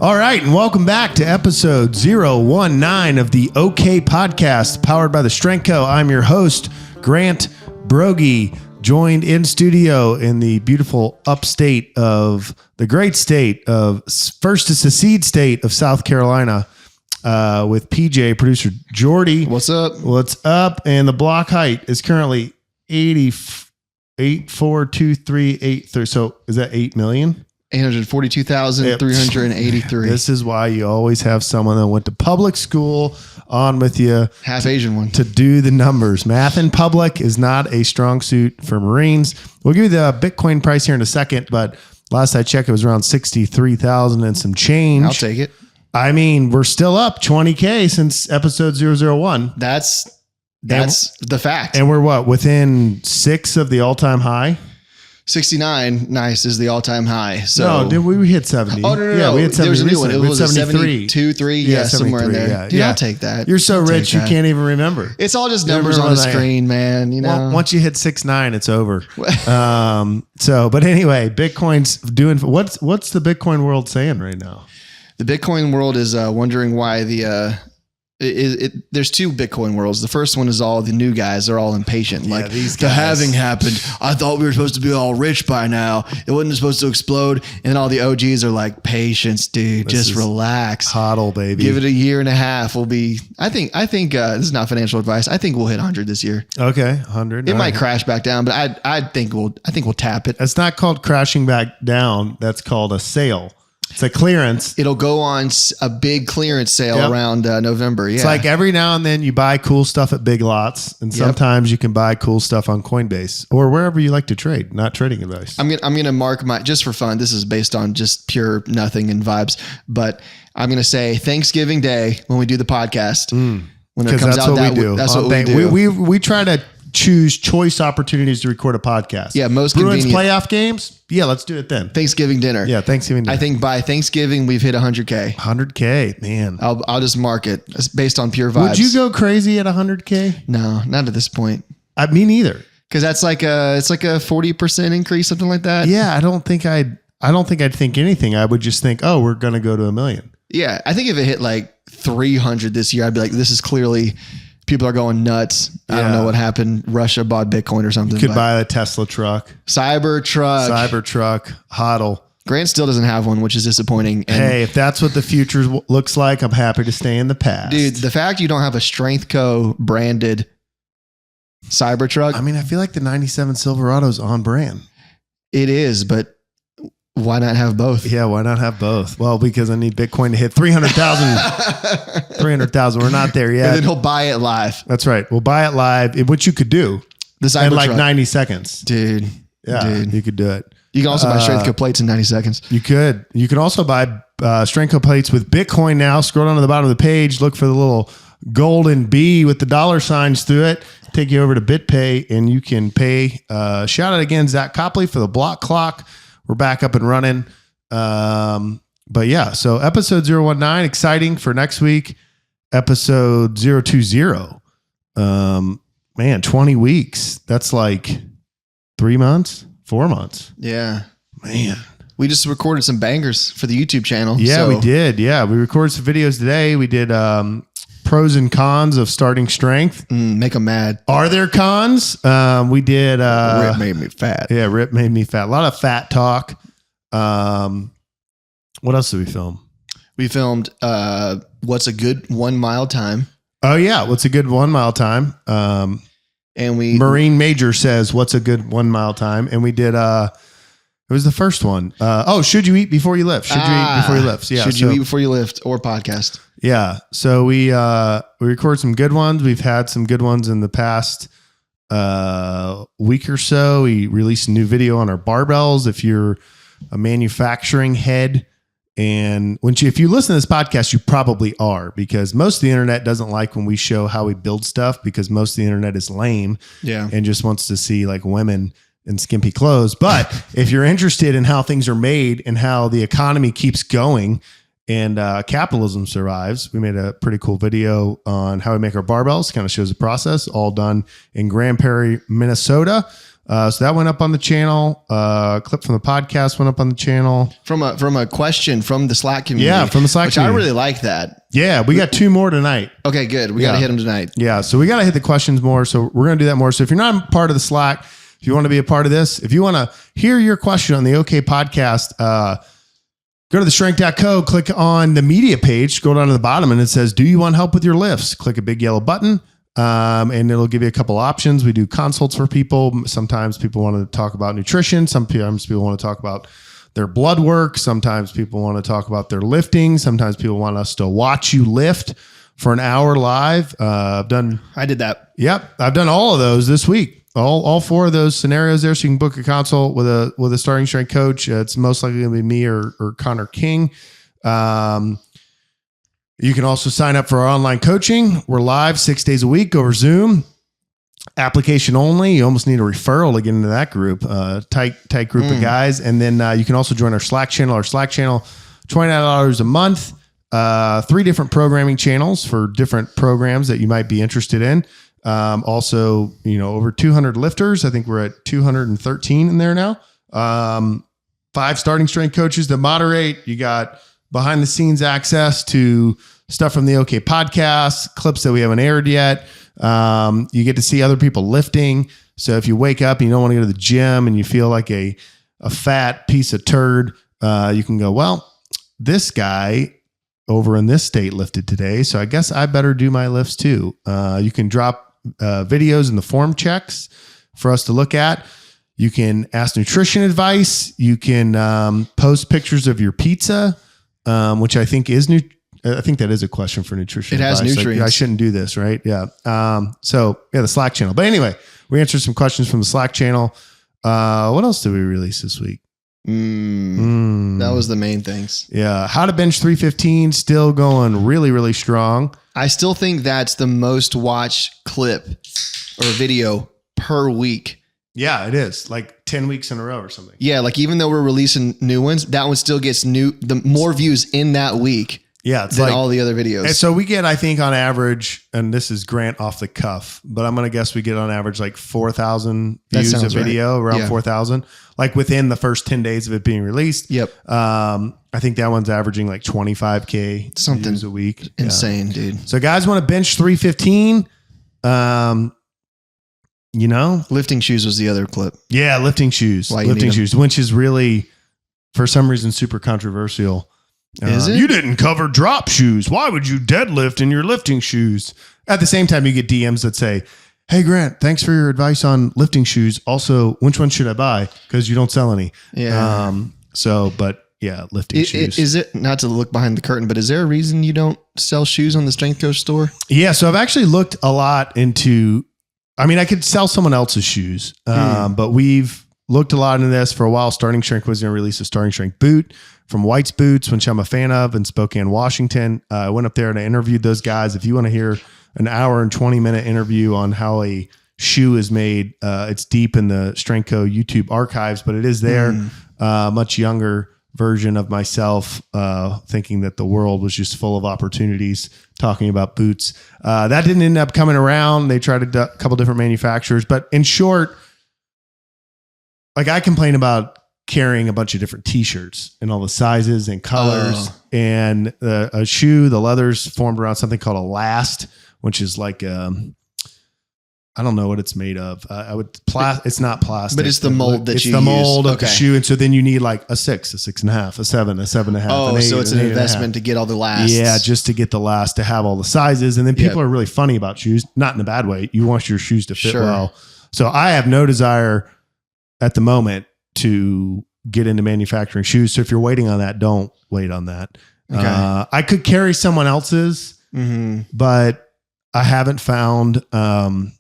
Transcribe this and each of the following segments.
All right, and welcome back to episode 019 of the OK Podcast, powered by the Strength Co. I'm your host, Grant Broggi, joined in studio in the beautiful upstate of the great state of first to secede state of South Carolina, with PJ, producer Jordy. What's up? What's up? And the block height is currently 8,423,830. So is that 8 million? 842,383. This is why you always have someone that went to public school on with you. Half Asian one. To do the numbers. Math in public is not a strong suit for Marines. We'll give you the Bitcoin price here in a second, but last I checked, it was around 63,000 and some change. I'll take it. I mean, we're still up 20K since episode 001. That's the fact. And we're what? Within 6 of the all-time high? 69, nice, is the all-time high. So no, did we hit 70? Oh, no, yeah, we had 70. There was a new one. It was 73. 72, 3, yeah, somewhere in there. Yeah, Dude, I'll take that. You're so rich, you can't even remember. It's all just numbers on the screen, man. You know, once you hit 6'9", it's over. But anyway, Bitcoin's doing. What's the Bitcoin world saying right now? The Bitcoin world is wondering why there's two Bitcoin worlds. The first one is all the new guys. They're all impatient. Yeah, like, these the guys. halving happened. I thought we were supposed to be all rich by now. It wasn't supposed to explode. And all the OGs are like, patience, dude. Just relax. Hodl, baby. Give it a year and a half. We'll be, I think this is not financial advice. I think we'll hit 100 this year. Okay. 100. It might crash back down, but I think we'll tap it. It's not called crashing back down. That's called a sale. It's a clearance. It'll go on a big clearance sale around November. Yeah. It's like every now and then you buy cool stuff at Big Lots, and sometimes you can buy cool stuff on Coinbase or wherever you like to trade. Not trading advice. I'm gonna mark my, just for fun. This is based on just pure nothing and vibes, but I'm gonna say Thanksgiving Day when we do the podcast. When it comes out, that's what we do. We try to choose choice opportunities to record a podcast. Yeah, most Bruins convenient. playoff games. Yeah, let's do it then. Thanksgiving dinner. Yeah, Thanksgiving dinner. I think by Thanksgiving we've hit 100K. 100K, man. I'll just mark it. It's based on pure vibes. Would you go crazy at 100K? No, not at this point. Me neither. Because that's like a 40% increase, something like that. Yeah, I don't think I'd think anything. I would just think, oh, we're gonna go to 1 million. Yeah, I think if it hit like 300 this year, I'd be like, this is clearly. People are going nuts. Yeah. I don't know what happened. Russia bought Bitcoin or something. You could buy a Tesla truck. Cybertruck. Hodl. Grant still doesn't have one, which is disappointing. And hey, if that's what the future looks like, I'm happy to stay in the past. Dude, the fact you don't have a Strength Co. branded Cybertruck. I mean, I feel like the 97 Silverado's on brand. It is, but why not have both? Yeah, why not have both? Well, because I need Bitcoin to hit 300,000. 300,000. We're not there yet. And then he'll buy it live. That's right. We'll buy it live, which you could do in like 90 seconds. Dude. You could do it. You can also buy Strength Co. plates in 90 seconds. You could. You can also buy Strength Co. plates with Bitcoin now. Scroll down to the bottom of the page. Look for the little golden B with the dollar signs through it. Take you over to BitPay, and you can pay. Shout out again, Zach Copley, for the block clock. We're back up and running. But yeah, so episode 019, exciting for next week. Episode 020. Man, 20 weeks. That's like 3 months, 4 months. Yeah. Man. We just recorded some bangers for the YouTube channel. Yeah, we did. Yeah, we recorded some videos today. We did pros and cons of starting strength. Make them mad. Are there cons? We did. Rip made me fat. Yeah, Rip made me fat. A lot of fat talk. What else did we film? We filmed what's a good 1 mile time. Oh yeah, what's a good 1 mile time? And Marine Major says what's a good 1 mile time, and we did. It was the first one. Should you eat before you lift? Should you eat before you lift? Yeah. Should you eat before you lift or podcast? Yeah. So we record some good ones. We've had some good ones in the past week or so. We released a new video on our barbells. If you're a manufacturing head, and if you listen to this podcast, you probably are, because most of the internet doesn't like when we show how we build stuff, because most of the internet is lame and just wants to see like women in skimpy clothes. But if you're interested in how things are made and how the economy keeps going and capitalism survives, we made a pretty cool video on how we make our barbells. Kind of shows the process, all done in Grand Prairie, Minnesota. So that went up on the channel. Clip from the podcast went up on the channel. From a question from the Slack community. Yeah, from the Slack community. I really like that. Yeah, we got 2 more tonight. Okay, good. We got to hit them tonight. Yeah, so we got to hit the questions more. So we're going to do that more. So if you're not part of the Slack, if you want to be a part of this, if you want to hear your question on the OK podcast, go to thestrength.co, click on the media page, scroll down to the bottom, and it says, do you want help with your lifts? Click a big yellow button, and it'll give you a couple options. We do consults for people. Sometimes people want to talk about nutrition. Sometimes people want to talk about their blood work. Sometimes people want to talk about their lifting. Sometimes people want us to watch you lift for an hour live. I did that. Yep. I've done all of those this week. All 4 of those scenarios there. So you can book a consult with a starting strength coach. It's most likely going to be me or Connor King. You can also sign up for our online coaching. We're live 6 days a week over Zoom. Application only. You almost need a referral to get into that group. Tight group of guys. And then you can also join our Slack channel. Our Slack channel, $29 a month. 3 different programming channels for different programs that you might be interested in. Also, over 200 lifters. I think we're at 213 in there now. 5 starting strength coaches that moderate. You got behind the scenes access to stuff from the OK podcast, clips that we haven't aired yet. You get to see other people lifting. So if you wake up and you don't want to go to the gym and you feel like a fat piece of turd, you can go, well, this guy over in this state lifted today, so I guess I better do my lifts too. You can drop videos in the form checks for us to look at. You can ask nutrition advice. You can post pictures of your pizza, which I think is I think that is a question for nutrition. It has advice. nutrients. Like, I shouldn't do this, right? Yeah. The Slack channel. But anyway, we answered some questions from the Slack channel. What else did we release this week? That was the main things. Yeah. How to bench 315, still going really, really strong. I still think that's the most watched clip or video per week. Yeah, it is. Like 10 weeks in a row or something. Yeah. Like even though we're releasing new ones, that one still gets the more views in that week. Yeah, it's than like all the other videos. And so we get, I think, on average, and this is Grant off the cuff, but I'm going to guess we get on average like 4,000 views a video, right. Around 4,000, like within the first 10 days of it being released. Yep. I think that one's averaging like 25K something views a week. Insane, dude. So guys want to bench 315. Lifting shoes was the other clip. Yeah, lifting shoes. Lifting shoes, which is really, for some reason, super controversial. Is it? You didn't cover drop shoes. Why would you deadlift in your lifting shoes? At the same time, you get DMs that say, hey, Grant, thanks for your advice on lifting shoes. Also, which one should I buy? Because you don't sell any. Yeah. Lifting shoes. Is it, not to look behind the curtain, but is there a reason you don't sell shoes on the Strength Coach store? Yeah. So I've actually looked a lot into, I could sell someone else's shoes, but we've looked a lot into this for a while. Starting Strength was going to release a Starting Strength boot from White's Boots, which I'm a fan of, in Spokane, Washington. I went up there and I interviewed those guys. If you want to hear an hour and 20-minute interview on how a shoe is made, it's deep in the Strength Co. YouTube archives, but it is there. Much younger version of myself, thinking that the world was just full of opportunities, talking about boots. That didn't end up coming around. They tried a couple different manufacturers, but in short, like I complain about carrying a bunch of different t-shirts and all the sizes and colors, and a shoe, the leather's formed around something called a last, which is like, I don't know what it's made of. It's not plastic, but it's the mold that it's the mold of the shoe. And so then you need like a 6, a 6.5, a 7, a 7.5. Oh, an 8, so it's an investment to get all the lasts. Yeah. Just to get the last, to have all the sizes. And then people are really funny about shoes, not in a bad way. You want your shoes to fit well. So I have no desire at the moment to get into manufacturing shoes. So if you're waiting on that, don't wait on that. Okay. I could carry someone else's, but I haven't found someone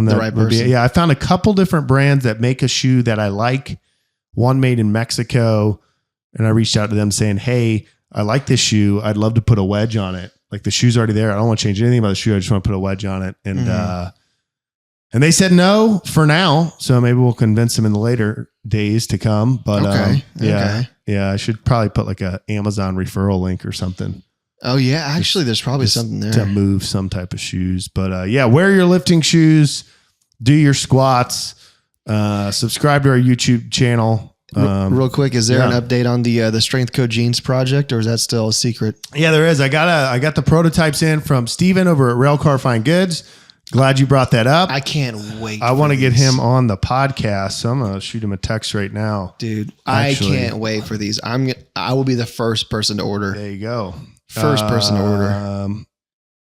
that right would be. person. Yeah, I found a couple different brands that make a shoe that I like. One made in Mexico, and I reached out to them saying, "Hey, I like this shoe. I'd love to put a wedge on it. Like the shoe's already there. I don't want to change anything about the shoe. I just want to put a wedge on it." And they said no for now. So maybe we'll convince them in the later days to come. But I should probably put like a Amazon referral link or something. Oh yeah. Actually, there's probably something there to move some type of shoes, but wear your lifting shoes. do your squats, subscribe to our YouTube channel. Real quick, is there an update on the Strength Code Jeans project, or is that still a secret? Yeah, there is. I got the prototypes in from Steven over at Railcar Fine Goods. Glad you brought that up. I can't wait. I want to get him on the podcast, so I'm gonna shoot him a text right now, dude. Actually, I can't wait for these. I will be the first person to order. There you go. First person to order.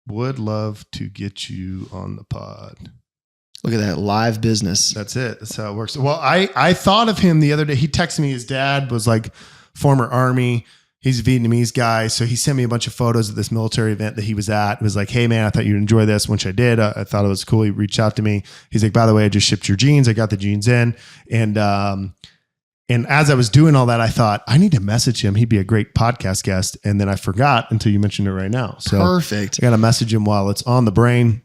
Would love to get you on the pod. Look at that live business. That's it. That's how it works. Well, I thought of him the other day. He texted me. His dad was like former Army. He's a Vietnamese guy. So he sent me a bunch of photos of this military event that he was at. It was like, hey man, I thought you'd enjoy this, which I did. I thought it was cool. He reached out to me. He's like, by the way, I just shipped your jeans. I got the jeans in. And as I was doing all that, I thought I need to message him. He'd be a great podcast guest. And then I forgot until you mentioned it right now. So perfect. I got to message him while it's on the brain.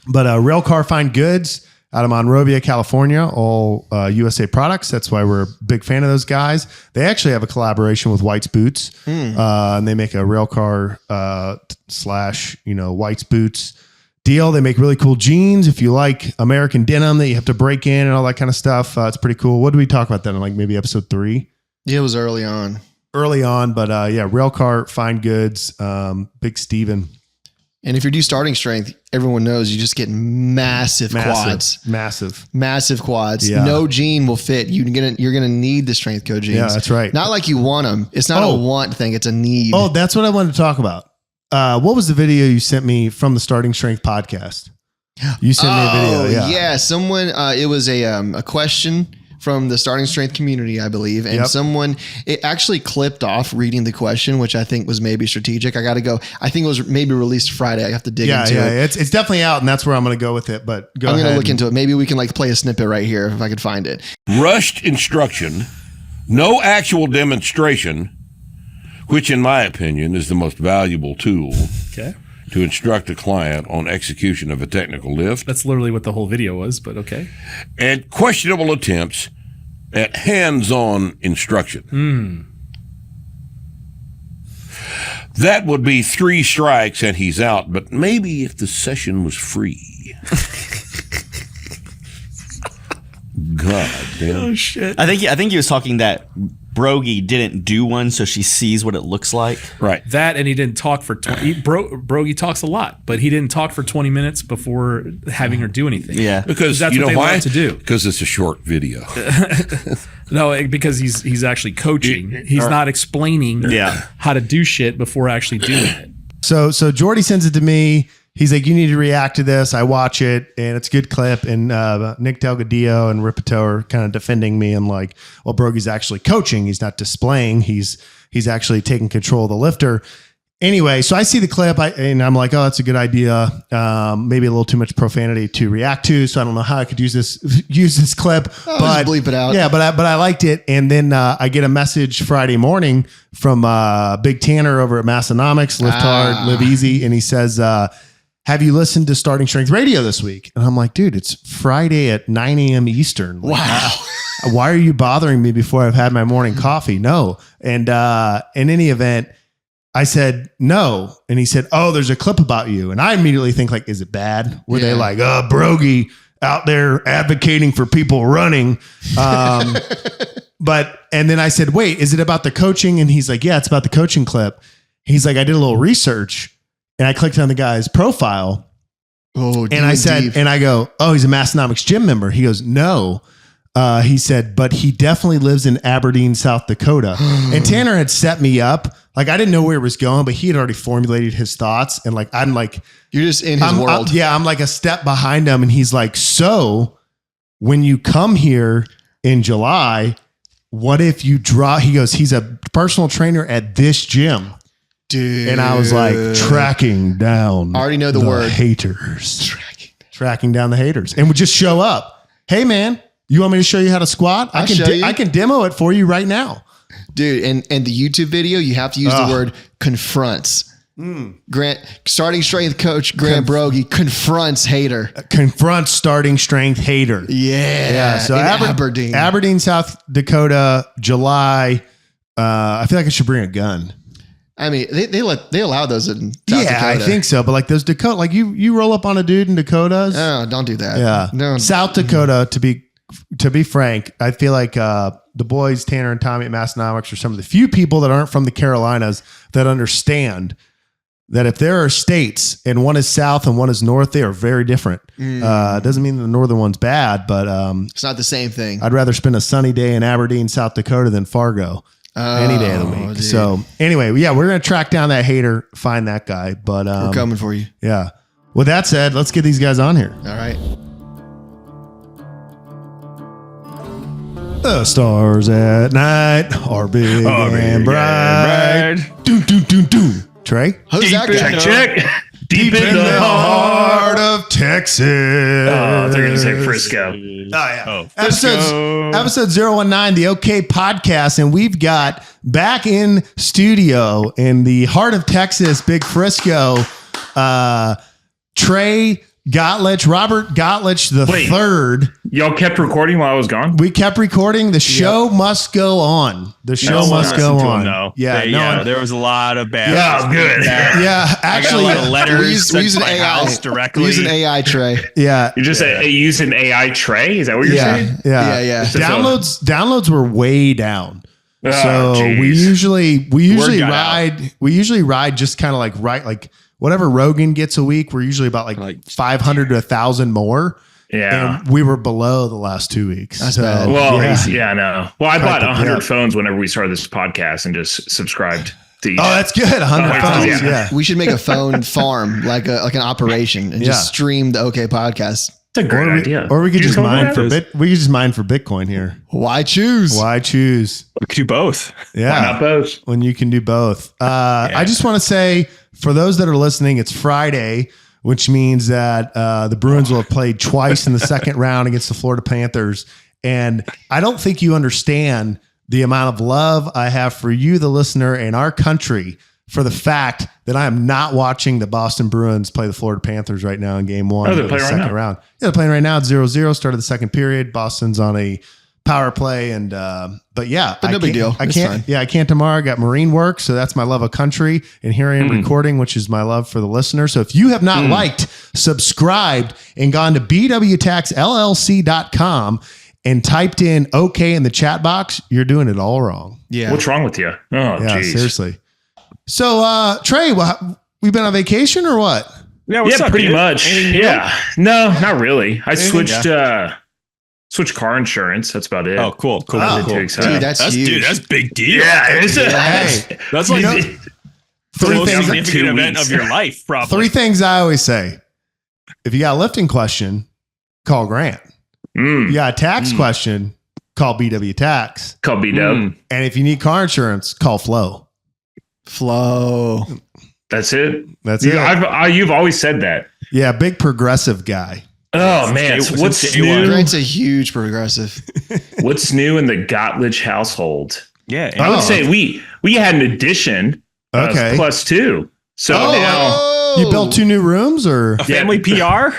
But Railcar Fine Goods out of Monrovia, California, all USA products. That's why we're a big fan of those guys. They actually have a collaboration with White's Boots, and they make a railcar / White's Boots deal. They make really cool jeans. If you like American denim that you have to break in and all that kind of stuff, it's pretty cool. What did we talk about then? Like maybe episode 3? Yeah, it was early on. But Railcar Fine Goods, Big Steven. And if you do starting strength, everyone knows you just get massive quads. Massive quads. Yeah. No jean will fit. You're gonna need the Strength Code jeans. Yeah, that's right. Not like you want them. It's not a want thing. It's a need. Oh, that's what I wanted to talk about. What was the video you sent me from the Starting Strength podcast? You sent me a video. Yeah. Someone. It was a question from the Starting Strength community, I believe. And it actually clipped off reading the question, which I think was maybe strategic. I got to go. I think it was maybe released Friday. I have to dig into it. It's definitely out, and that's where I'm going to go with it. But I'm going to look into it. Maybe we can play a snippet right here if I could find it. Rushed instruction, no actual demonstration, which in my opinion is the most valuable tool to instruct a client on execution of a technical lift. That's literally what the whole video was, but okay. And questionable attempts at hands-on instruction. That would be 3 strikes and he's out, but maybe if the session was free. God damn. Oh shit. I think he was talking that Broggi didn't do one, so she sees what it looks like. Right. That, and he didn't talk for 20. Broggi talks a lot, but he didn't talk for 20 minutes before having her do anything. Yeah. Because that's you what know they why? love to do. Because it's a short video. No, because he's actually coaching. He's not explaining how to do shit before actually doing it. So Jordy sends it to me. He's like, you need to react to this. I watch it, and it's a good clip. And Nick Delgadillo and Ripito are kind of defending me and like, well, Broggi's actually coaching. He's not displaying. He's actually taking control of the lifter. Anyway, so I see the clip, and I'm like, oh, that's a good idea. Maybe a little too much profanity to react to, so I don't know how I could use this clip. But just bleep it out. Yeah, but I liked it. And then I get a message Friday morning from Big Tanner over at Massonomics, Lift Hard, Live Easy, and he says, have you listened to Starting Strength Radio this week? And I'm like, dude, it's Friday at 9 a.m. Eastern. Like, wow. Why are you bothering me before I've had my morning coffee? No. And in any event, I said, no. And he said, oh, there's a clip about you. And I immediately think like, is it bad? Were they like, Broggi out there advocating for people running? And then I said, wait, is it about the coaching? And he's like, yeah, it's about the coaching clip. He's like, I did a little research. And I clicked on the guy's profile. Oh, and I said, and I go, oh, he's a Massonomics gym member. He goes, no. He said, but he definitely lives in Aberdeen, South Dakota. And Tanner had set me up. Like, I didn't know where it was going, but he had already formulated his thoughts. And like, I'm like, you're just in his world. I'm like a step behind him. And he's like, so when you come here in July, what if you draw? He goes, he's a personal trainer at this gym. Dude. And I was like, tracking down. I already know the word. Haters. Tracking down the haters. And would just show up. Hey, man, you want me to show you how to squat? I can demo it for you right now. Dude, and the YouTube video, you have to use the word confronts. Starting Strength coach Grant Broggi confronts hater. Confronts Starting Strength hater. Yeah. So Aberdeen. Aberdeen, South Dakota, July. I feel like I should bring a gun. I mean, they allow those in South Dakota. I think so. But like those Dakota, like you roll up on a dude in Dakotas. Oh, don't do that. Yeah. No. South Dakota, to be frank, I feel like the boys, Tanner and Tommy at Massonomics, are some of the few people that aren't from the Carolinas that understand that if there are states and one is south and one is north, they are very different. Doesn't mean the northern one's bad, but it's not the same thing. I'd rather spend a sunny day in Aberdeen, South Dakota than Fargo any day of the week. Dude. So anyway, yeah, we're going to track down that hater, find that guy. But we're coming for you. Yeah. With that said, let's get these guys on here. All right. The stars at night are big and bright. Doom, doom, doom, doom. Trey? Who's that guy? Check. Deep in the heart of Texas. Oh, they're going to say Frisco. Oh, yeah. Episode 019, the OK Podcast. And we've got back in studio in the heart of Texas, Big Frisco, Trey Gottlich, Robert Gottlich the third. Y'all kept recording while I was gone? We kept recording. The show must go on. The show must go on. No. Yeah, there was a lot of bad. Yeah, good. Yeah, actually, I got a lot of letters we use an my AI house directly. We use an AI Trey. yeah. You just use an AI tray? Is that what you're saying? Yeah. So- Downloads were way down. So geez. we usually ride just kind of like whatever Rogan gets a week. We're usually about like 500 to 1,000 more. Yeah. And we were below the last 2 weeks. That's so, bad. Well, yeah. I know. Well, I bought 100 yeah. phones whenever we started this podcast and just subscribed to each. Oh, that's good. 100 phones. Yeah. We should make a phone farm, like an operation, and just stream the OK Podcast. It's a great idea. Or we could You just told me mine that? for Bitcoin here. Why choose? Why choose? We could do both. Yeah. Why not both? When you can do both. I just want to say, for those that are listening, it's Friday, which means that the Bruins will have played twice in the second round against the Florida Panthers. And I don't think you understand the amount of love I have for you, the listener, and our country for the fact that I am not watching the Boston Bruins play the Florida Panthers right now in game one they're of the playing right second now. round. Yeah, they're playing right now at 0-0, started the second period. Boston's on a power play. And, but yeah, But no big deal. I It's can't. fine. Yeah, I can't tomorrow. I got Marine work, so that's my love of country. And here I am recording, which is my love for the listener. So if you have not liked, subscribed, and gone to bwtaxllc.com and typed in OK in the chat box, you're doing it all wrong. Yeah. What's wrong with you? Oh, Yeah, geez. seriously. So, Trey, we been on vacation or what? Yeah, what's up, pretty dude? much. Anything new? Yeah. No, not really. I Anything? switched car insurance. That's about it. Oh, cool. Nothing too Dude, exciting. that's huge. That's big deal. Yeah, it's Hey, That's like the three most things, significant event of your life, probably. three things I always say. If you got a lifting question, call Grant. You got a tax question, call BW Tax. Called B-Dub. And if you need car insurance, call Flo. Flow. That's it. That's it. You've always said that. Yeah, big progressive guy. Oh man, Since what's day one. new? Grant's a huge progressive. What's new in the Gottlich household? Yeah. I would Oh. say we had an addition. Okay. Plus two. So now You built 2 new rooms, or Family PR?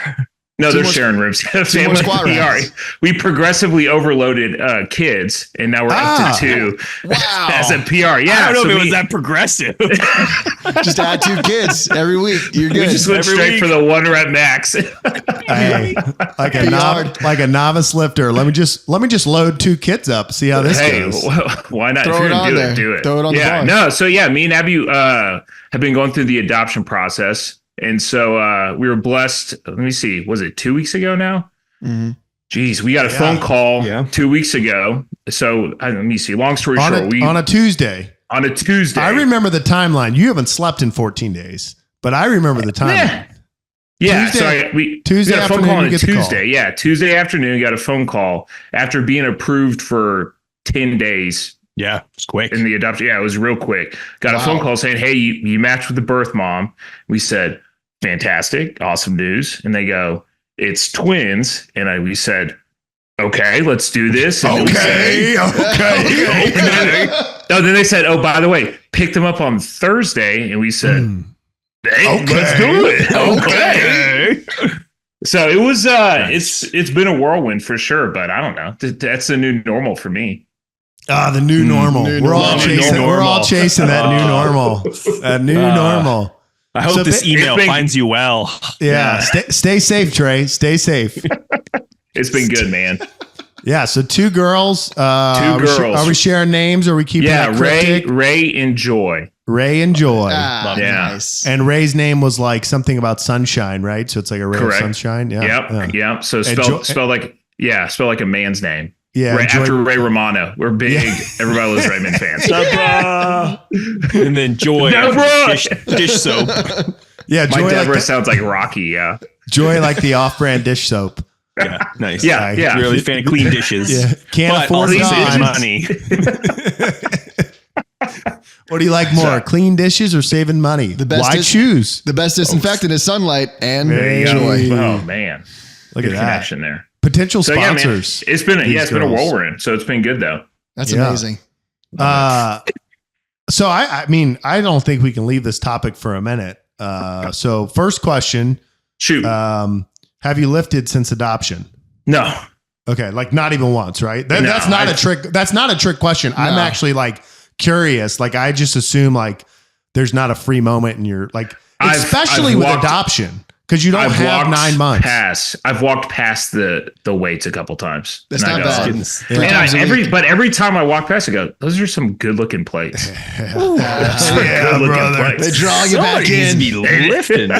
no, they're more- sharing rooms. more Family squat PR. racks. We progressively overloaded kids, and now we're up to 2 Wow. as a PR. Yeah, I don't know so if it we- was that progressive. Just add 2 kids every week. You're We good. just went Every straight week. for the 1 rep max. hey, like a novice lifter. Let me just load 2 kids up. See how this Hey, goes. why not? Throw If you're it gonna on do there. it, do it. Throw it on the yeah, bar. no. So yeah, me and Abby have been going through the adoption process, and so we were blessed. Let me see, was it 2 weeks ago now? Geez, we got a phone call 2 weeks ago. So let me see. Long story short, On a Tuesday. on a Tuesday. I remember the timeline. You haven't slept in 14 days, but I remember the timeline. Yeah, Tuesday- we Tuesday got a phone afternoon, call on you a get the call. Tuesday. Yeah, Tuesday afternoon, got a phone call after being approved for 10 days Yeah, it's quick. in the adoption. Yeah, it was real quick. Got a phone call saying, "Hey, you matched with the birth mom." We said, "Fantastic, awesome news." And they go, "It's twins." And we said, "Okay, let's do this." And we said- Okay. No, then they said, "Oh, by the way, pick them up on Thursday." And we said, "Hey, let's do it." Okay. So it was. It's been a whirlwind for sure, but I don't know. That's the new normal for me. The new normal. We're all chasing. We're all chasing that new normal. That new normal. I hope this email finds you well. Yeah. Stay safe, Trey. Stay safe. It's been good, man. Yeah. So 2 girls. 2 girls. Are we sharing names or are we keeping it cryptic? Ray and Joy. Ray and Joy. Nice. And Ray's name was like something about sunshine, right? So it's like a ray of sunshine. Yeah. Yep. So spelled like a man's name. Yeah. Right after Ray Romano. We're big. Everybody loves Raymond fans. And then Joy. Dish soap. Yeah. My Joy Deborah sounds like Rocky. Yeah. Joy like the off-brand dish soap. Yeah. Nice. Yeah. Really fan clean dishes. Yeah. Can't afford save money. What do you like more, clean dishes or saving money? Why choose? The best disinfectant is sunlight and Joy. Oh man, look good at connection there. Potential sponsors. It's been a whirlwind. So it's been good though. That's amazing. So I mean, I don't think we can leave this topic for a minute. So first question. Shoot. Have you lifted since adoption? No. Okay. Like not even once, right? That's not a trick. That's not a trick question. No. I'm actually like curious. Like I just assume like there's not a free moment in your like, especially with adoption. Because you don't have 9 months. I've walked past the weights a couple times. That's not bad. But every time I walk past, I go, "Those are some good looking plates." Brother. They draw you back in. Be lifting.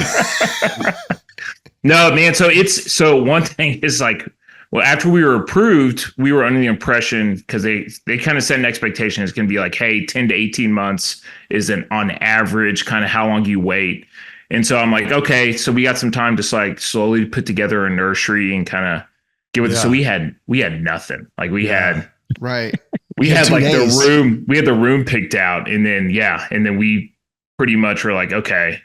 No, man. So one thing is like, well, after we were approved, we were under the impression because they kind of set an expectation. It's going to be like, hey, 10 to 18 months is on average kind of how long you wait. And so I'm like, okay, so we got some time to like slowly put together a nursery and kind of get with it. So we had nothing. Like we had like the room picked out, and then we pretty much were like, okay,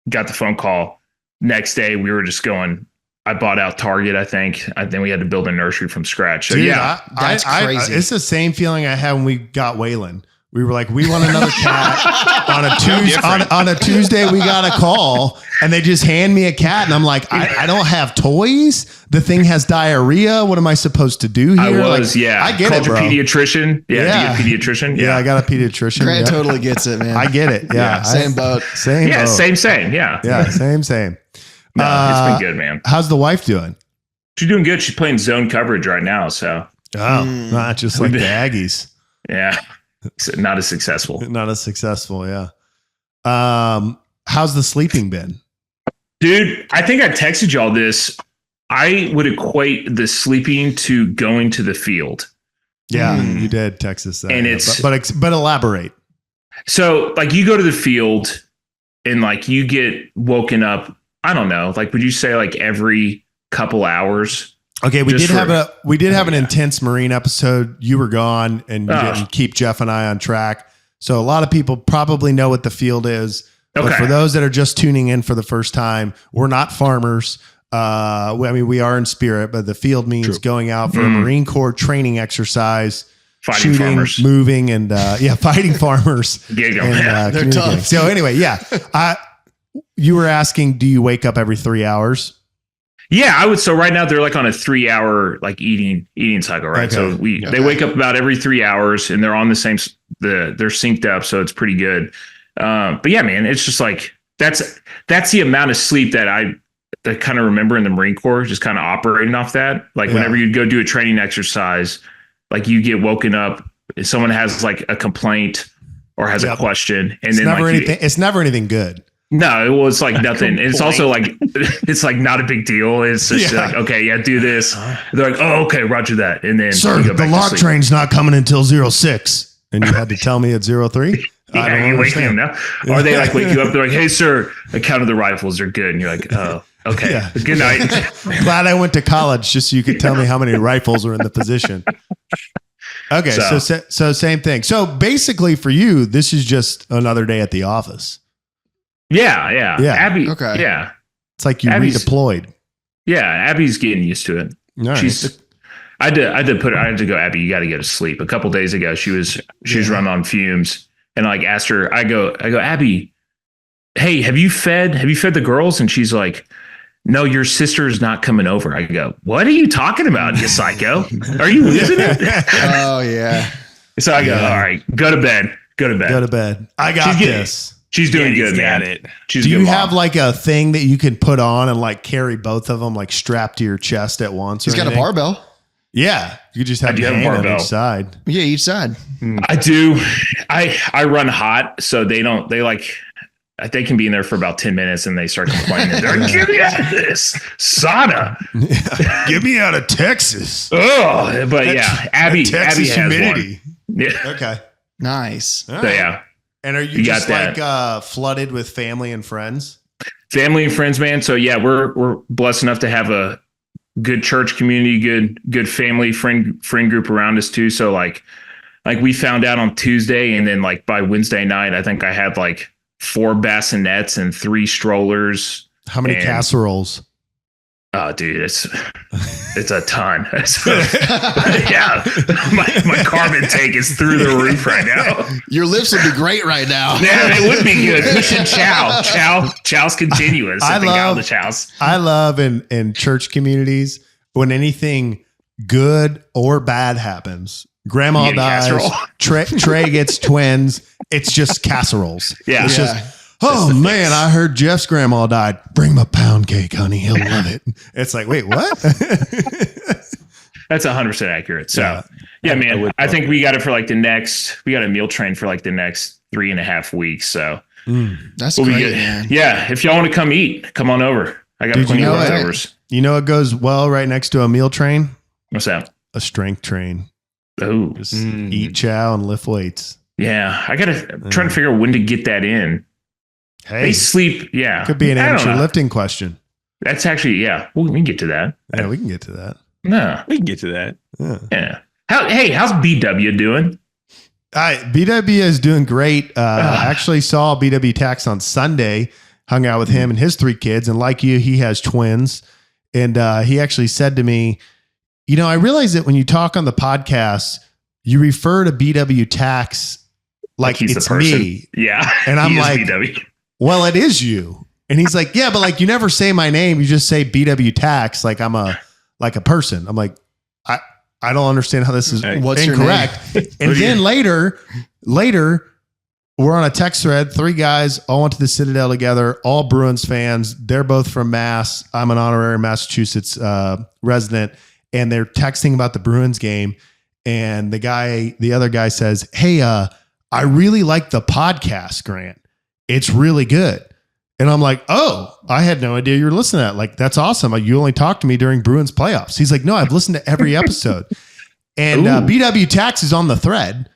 got the phone call. Next day we were just going, I bought out Target, I think. Then we had to build a nursery from scratch. So dude, that's crazy. It's the same feeling I had when we got Waylon. We were like, we want another cat on a Tuesday. On a Tuesday, we got a call and they just hand me a cat. And I'm like, I don't have toys. The thing has diarrhea. What am I supposed to do here? I get Called it, bro. Your pediatrician. Yeah. Did you get a pediatrician? Yeah, I got a pediatrician. Grant totally gets it, man. I get it. Yeah. Same boat. Same boat. Same. Yeah. Yeah, same. No, it's been good, man. How's the wife doing? She's doing good. She's playing zone coverage right now. So. Not just like the Aggies. Yeah. Not as successful. Yeah. How's the sleeping been? Dude, I think I texted y'all this. I would equate the sleeping to going to the field. Yeah, you did text us that. And but elaborate. So like you go to the field and like you get woken up, I don't know, like would you say like every couple hours? Okay, we did have an intense Marine episode. You were gone and you didn't keep Jeff and I on track. So a lot of people probably know what the field is. Okay. But for those that are just tuning in for the first time, we're not farmers. We are in spirit, but the field means going out for a Marine Corps training exercise, fighting shooting, farmers, moving, and fighting farmers. They're tough. So anyway, you were asking, do you wake up every 3 hours? Yeah, I would. So right now they're like on a 3 hour like eating cycle, right? Okay. So they wake up about every 3 hours and they're on the same. They're synced up, so it's pretty good. But yeah, man, it's just like that's the amount of sleep that I kind of remember in the Marine Corps, just kind of operating off that. Like whenever you'd go do a training exercise, like you get woken up, if someone has like a complaint or has a question, and it's never anything good. No, well, it's like nothing. It's also like, it's like not a big deal. It's just like, okay, do this. They're like, oh, okay, roger that. And then sir, the log train's not coming until 06. And you had to tell me at 03? Yeah, you wake them now. Or they like wake you up. They're like, hey, sir, I counted the rifles. They're good. And you're like, oh, okay. Yeah. Good night. Glad I went to college just so you could tell me how many rifles are in the position. Okay, so same thing. So basically for you, this is just another day at the office. Yeah. Abby. Okay. Yeah. It's like you redeployed. Yeah. Abby's getting used to it. Nice. I had to go, Abby, you got to go to sleep. A couple days ago, she was running on fumes, and I like asked her, I go, Abby, hey, have you fed the girls? And she's like, no, your sister is not coming over. I go, what are you talking about, you psycho? Are you losing it? Oh yeah. So I go, all right, go to bed. Go to bed. Go to bed. I got this. She's doing good, man. it. She's Do a you good mom. have like a thing that you can put on and like carry both of them like strapped to your chest at once? He's got a barbell. Yeah, you just have I do a have a hand on barbell. each side. Yeah, each side. I do. I run hot, so they can be in there for about 10 minutes and they start complaining. They're like, get me out of this sauna. Get me out of Texas. Oh, but yeah, Abby Texas has humidity. one. Yeah. Okay. Nice. All So right. yeah, And are you You just got like flooded with family and friends? family and friends, man. So yeah, we're blessed enough to have a good church community, good family friend group around us too. So like we found out on Tuesday, and then like by Wednesday night, I think I had like 4 bassinets and 3 strollers. How many And- casseroles? Oh, dude, it's a ton. Yeah, my carbon tank is through the roof right now. Your lips would be great right now. Yeah, it would be good. We should chow's continuous at the Gottlich house. I love in church communities when anything good or bad happens. Grandma You get a dies. casserole. Trey gets twins. It's just casseroles. Yeah. It's Yeah. just, oh man, I heard Jeff's grandma died. Bring him a pound cake, honey. He'll love it. It's like, wait, what? That's 100% accurate. So Yeah. yeah, man, I think we got it for like we got a meal train for like the next 3.5 weeks. So That's we'll be great, good. man. Yeah. If y'all want to come eat, come on over. I got Dude, plenty you of know what? leftovers. You know what goes well right next to a meal train? What's that? A strength train. Oh, Just eat chow and lift weights. yeah. I'm trying to figure out when to get that in. Hey, They sleep. Yeah. could be an I don't amateur know. lifting question. That's actually, yeah. Well, we can get to that. Yeah, we can get to that. No. We can get to that. Yeah. Yeah. How's BW doing? BW is doing great. I actually saw BW Tax on Sunday, hung out with him and his 3 kids. And like you, he has twins. And he actually said to me, you know, I realize that when you talk on the podcast, you refer to BW Tax like he's it's the person. me. Yeah. And I'm He is like, BW. well, it is you. And he's like, yeah, but like you never say my name. You just say BW Tax like I'm a person. I'm like, I don't understand how this is What's your incorrect. And then later, we're on a text thread. 3 guys all went to the Citadel together, all Bruins fans. They're both from Mass. I'm an honorary Massachusetts resident, and they're texting about the Bruins game. And the other guy says, "Hey, I really like the podcast, Grant. It's really good." And I'm like, "Oh, I had no idea you were listening to that. Like, that's awesome. You only talked to me during Bruins playoffs." He's like, "No, I've listened to every episode." And BW Tax is on the thread.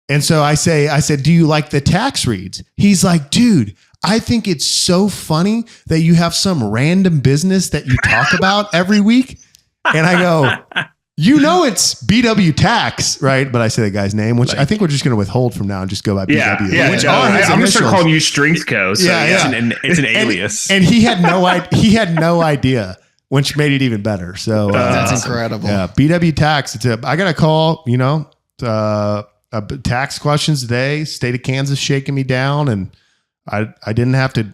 And so I said, "Do you like the tax reads?" He's like, "Dude, I think it's so funny that you have some random business that you talk about every week." And I go, you know, it's BW Tax, right? But I say the guy's name, which I think we're just going to withhold from now and just go by BW. Yeah. Which No, are his I'm going to start initials. calling you Strength Co. So Yeah. It's an alias. And he had no idea. He had no idea, which made it even better. So That's incredible. yeah, BW Tax. I got a call. You know, tax questions today. State of Kansas shaking me down, and I didn't have to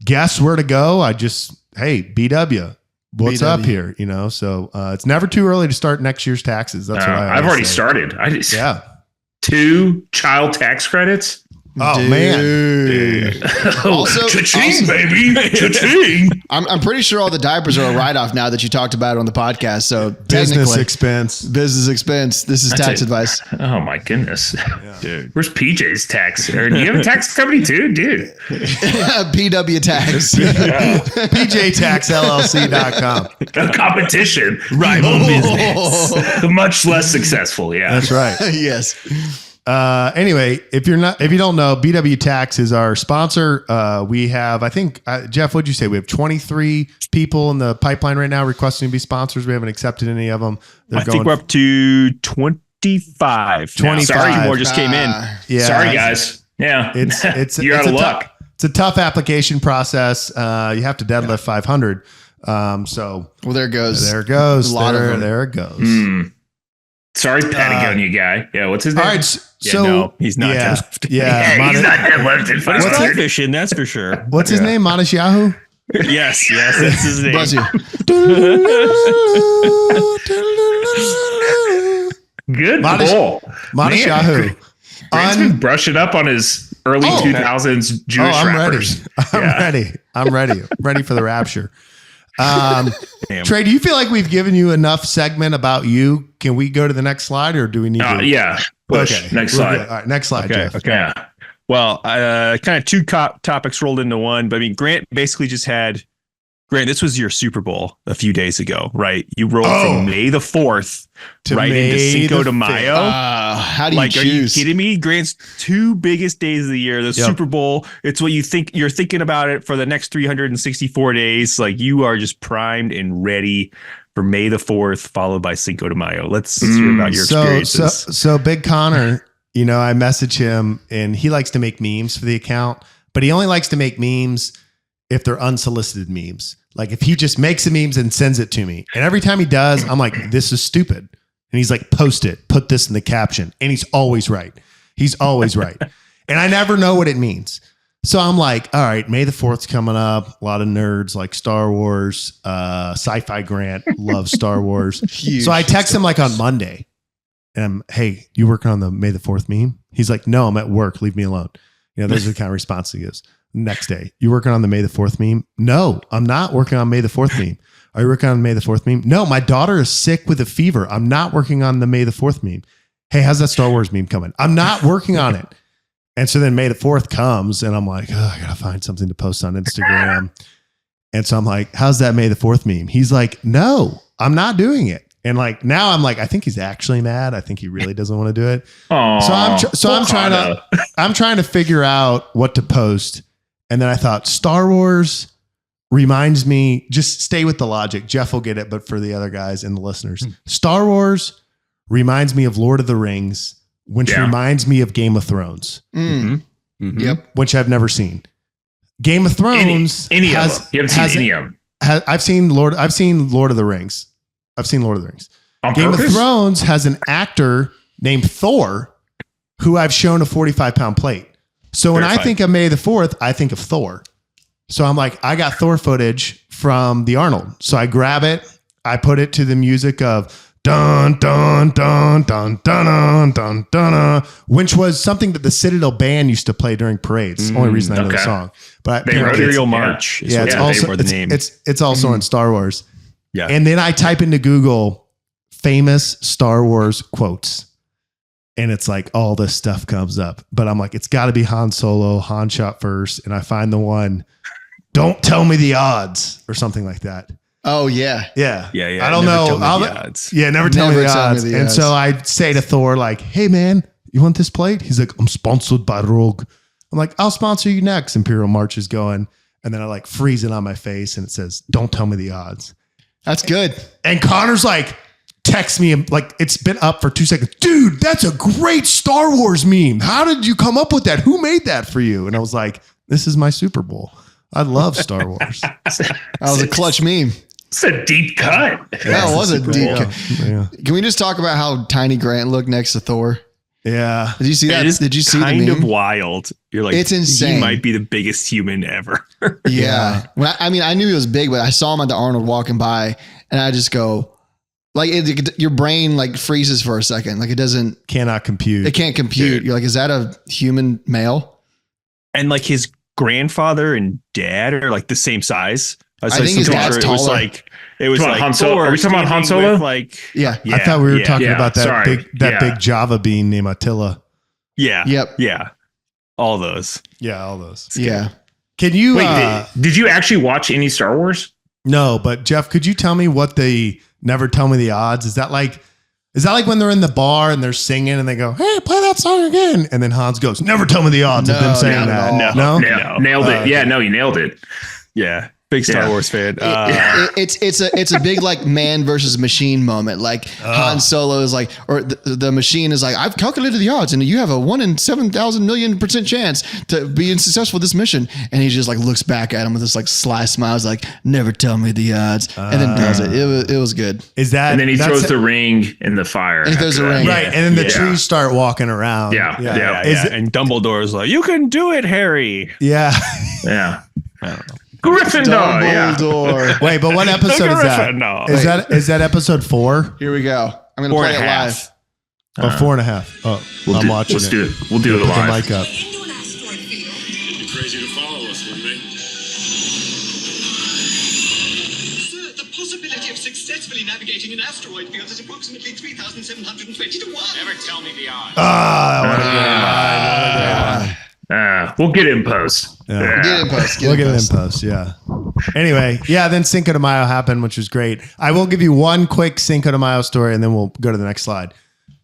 guess where to go. I just, hey, BW. What's BW. up here? You know, so it's never too early to start next year's taxes. That's what I've already started. Yeah. 2 child tax credits. Oh man. Also, Cha-ching, baby. Cha-ching. I'm pretty sure all the diapers are a write-off now that you talked about it on the podcast. So Business technically, expense. business expense. This is tax advice. Oh my goodness. Dude. Where's PJ's tax? Or do you have a tax company too? Dude. PW tax. PJTaxLLC.com. A competition. Rival business. Much less successful. Yeah. That's right. Yes. Anyway, if you don't know, BW Tax is our sponsor. We have, I think, Jeff, what'd you say? We have 23 people in the pipeline right now requesting to be sponsors. We haven't accepted any of them. I think we're up to 25. 25. Sorry, 2 more just came in. Yeah, Sorry, guys. Yeah. It's You're out of luck. It's a tough application process. You have to deadlift 500. So Well, there goes. there it goes. A lot of them. There it goes. Mm. Sorry, Patagonia guy. Yeah. What's his name? All right. So no, he's not Yeah, deadlifting. yeah. He's not deadlifting. But it's What's fly it? fishing, that's for sure. What's his name? Manish Yahoo? Yes, that's his name. Bless you. Good Modest- goal. Modest Man, Yahoo. Grant's been brushing up on his early 2000s Jewish I'm rappers. ready. I'm ready. Ready for the rapture. Trey, do you feel like we've given you enough segment about you? Can we go to the next slide, or do we need to? Yeah. Push. Okay. Next We're slide. good. All right, next slide, Jeff. Okay. Yeah. Well, kind of two topics rolled into one. But I mean, Grant basically just had. Grant, this was your Super Bowl a few days ago, right? You rolled from May the 4th right into Cinco de Mayo. How do you choose? Are you kidding me? Grant's two biggest days of the year, the Super Bowl. It's what you're thinking about it for the next 364 days. Like you are just primed and ready for May the 4th, followed by Cinco de Mayo. Let's hear about your experiences. So Big Connor, I message him and he likes to make memes for the account, but he only likes to make memes if they're unsolicited memes. Like if he just makes the memes and sends it to me. And every time he does, I'm like, this is stupid. And he's like, post it, put this in the caption. And he's always right. He's always right. And I never know what it means. So I'm like, all right, May the 4th's coming up. A lot of nerds like Star Wars, Sci-Fi Grant loves Star Wars. So I text him like on Monday. And I'm, hey, you working on the May the 4th meme? He's like, no, I'm at work. Leave me alone. Those are the kind of response he gives. Next day, you working on the May the 4th meme? No, I'm not working on May the 4th meme. Are you working on May the 4th meme? No, my daughter is sick with a fever. I'm not working on the May the 4th meme. Hey, how's that Star Wars meme coming? I'm not working on it. And so then May the 4th comes and I'm like, I got to find something to post on Instagram. And so I'm like, how's that May the 4th meme? He's like, no, I'm not doing it. And like, now I'm like, I think he's actually mad. I think he really doesn't want to do it. Aww, I'm trying to figure out what to post. And then I thought Star Wars reminds me, just stay with the logic. Jeff will get it, but for the other guys and the listeners, Star Wars reminds me of Lord of the Rings, which reminds me of Game of Thrones. Yep. Which I've never seen. Game of Thrones. Any of them. You haven't seen any of them. I've seen Lord of the Rings. Game of Thrones has an actor named Thor who I've shown a 45-pound plate. So when I think of May the 4th, I think of Thor. So I'm like, I got Thor footage from the Arnold. So I grab it. I put it to the music of dun, dun, dun, dun, dun, dun, dun, dun, which was something that the Citadel Band used to play during parades. It's the only reason I know the song. But Imperial March. It's also the name. It's also in Star Wars. Yeah. And then I type into Google famous Star Wars quotes. And it's like all this stuff comes up. But I'm like, it's got to be Han Solo. Han shot first. And I find the one, don't tell me the odds or something like that. Oh, yeah. Yeah. Yeah. I don't know. Never tell me the odds. And so I say to Thor, like, hey, man, you want this plate? He's like, I'm sponsored by Rogue. I'm like, I'll sponsor you next. Imperial March is going. And then I like freeze it on my face and it says, don't tell me the odds. That's good. And Connor's like, text me like it's been up for 2 seconds. Dude, that's a great Star Wars meme. How did you come up with that? Who made that for you? And I was like, this is my Super Bowl. I love Star Wars. That was a clutch meme. It's a deep cut. That was a deep cut. Yeah. Can we just talk about how tiny Grant looked next to Thor? Yeah. Did you see that? Did you see the meme? Kind of wild. You're like, it's insane. He might be the biggest human ever. Yeah. I mean, I knew he was big, but I saw him at the Arnold walking by and I just go, like your brain like freezes for a second. Like cannot compute. It can't compute. Dude. You're like, is that a human male? And like his grandfather and dad are like the same size. I think his dad's taller. It was like Han Solo. Are we talking about Han Solo? Yeah. I thought we were talking about that big Java bean named Attila. Yeah. Yep. Yeah. All those. Yeah. All those. Yeah. Can you did you actually watch any Star Wars? No, but Jeff, could you tell me what the never tell me the odds? Is that like when they're in the bar and they're singing and they go, hey, play that song again? And then Hans goes, never tell me the odds of them saying that. No. Nailed it. Yeah, no, you nailed it. Yeah. Big Star Wars fan. It's a big like man versus machine moment. Like Han Solo is like, or the machine is like, I've calculated the odds and you have a 1 in 7,000,000,000% chance to be successful with this mission. And he just like looks back at him with this like sly smile. He's like, never tell me the odds. And then does it. It was good. Is that? And then he throws the ring in the fire. And he throws the ring. Right. And then the trees start walking around. Yeah. And Dumbledore's like, you can do it, Harry. Yeah. Yeah. I don't know. Gryffindor. Wait, but what episode is that? Is that episode 4? Here we go. I'm going to play it live. Oh, 4.5. Oh, I'm watching Let's it. do it. We'll do it Put the live. mic up. Into an asteroid field. It'd be crazy to follow us, wouldn't they? Sir, the possibility of successfully navigating an asteroid field is approximately 3,720 to 1. Never tell me the odds. We'll get it in post. Yeah. Get it in post. We'll get it in post. Yeah. Anyway, yeah, then Cinco de Mayo happened, which was great. I will give you one quick Cinco de Mayo story and then we'll go to the next slide.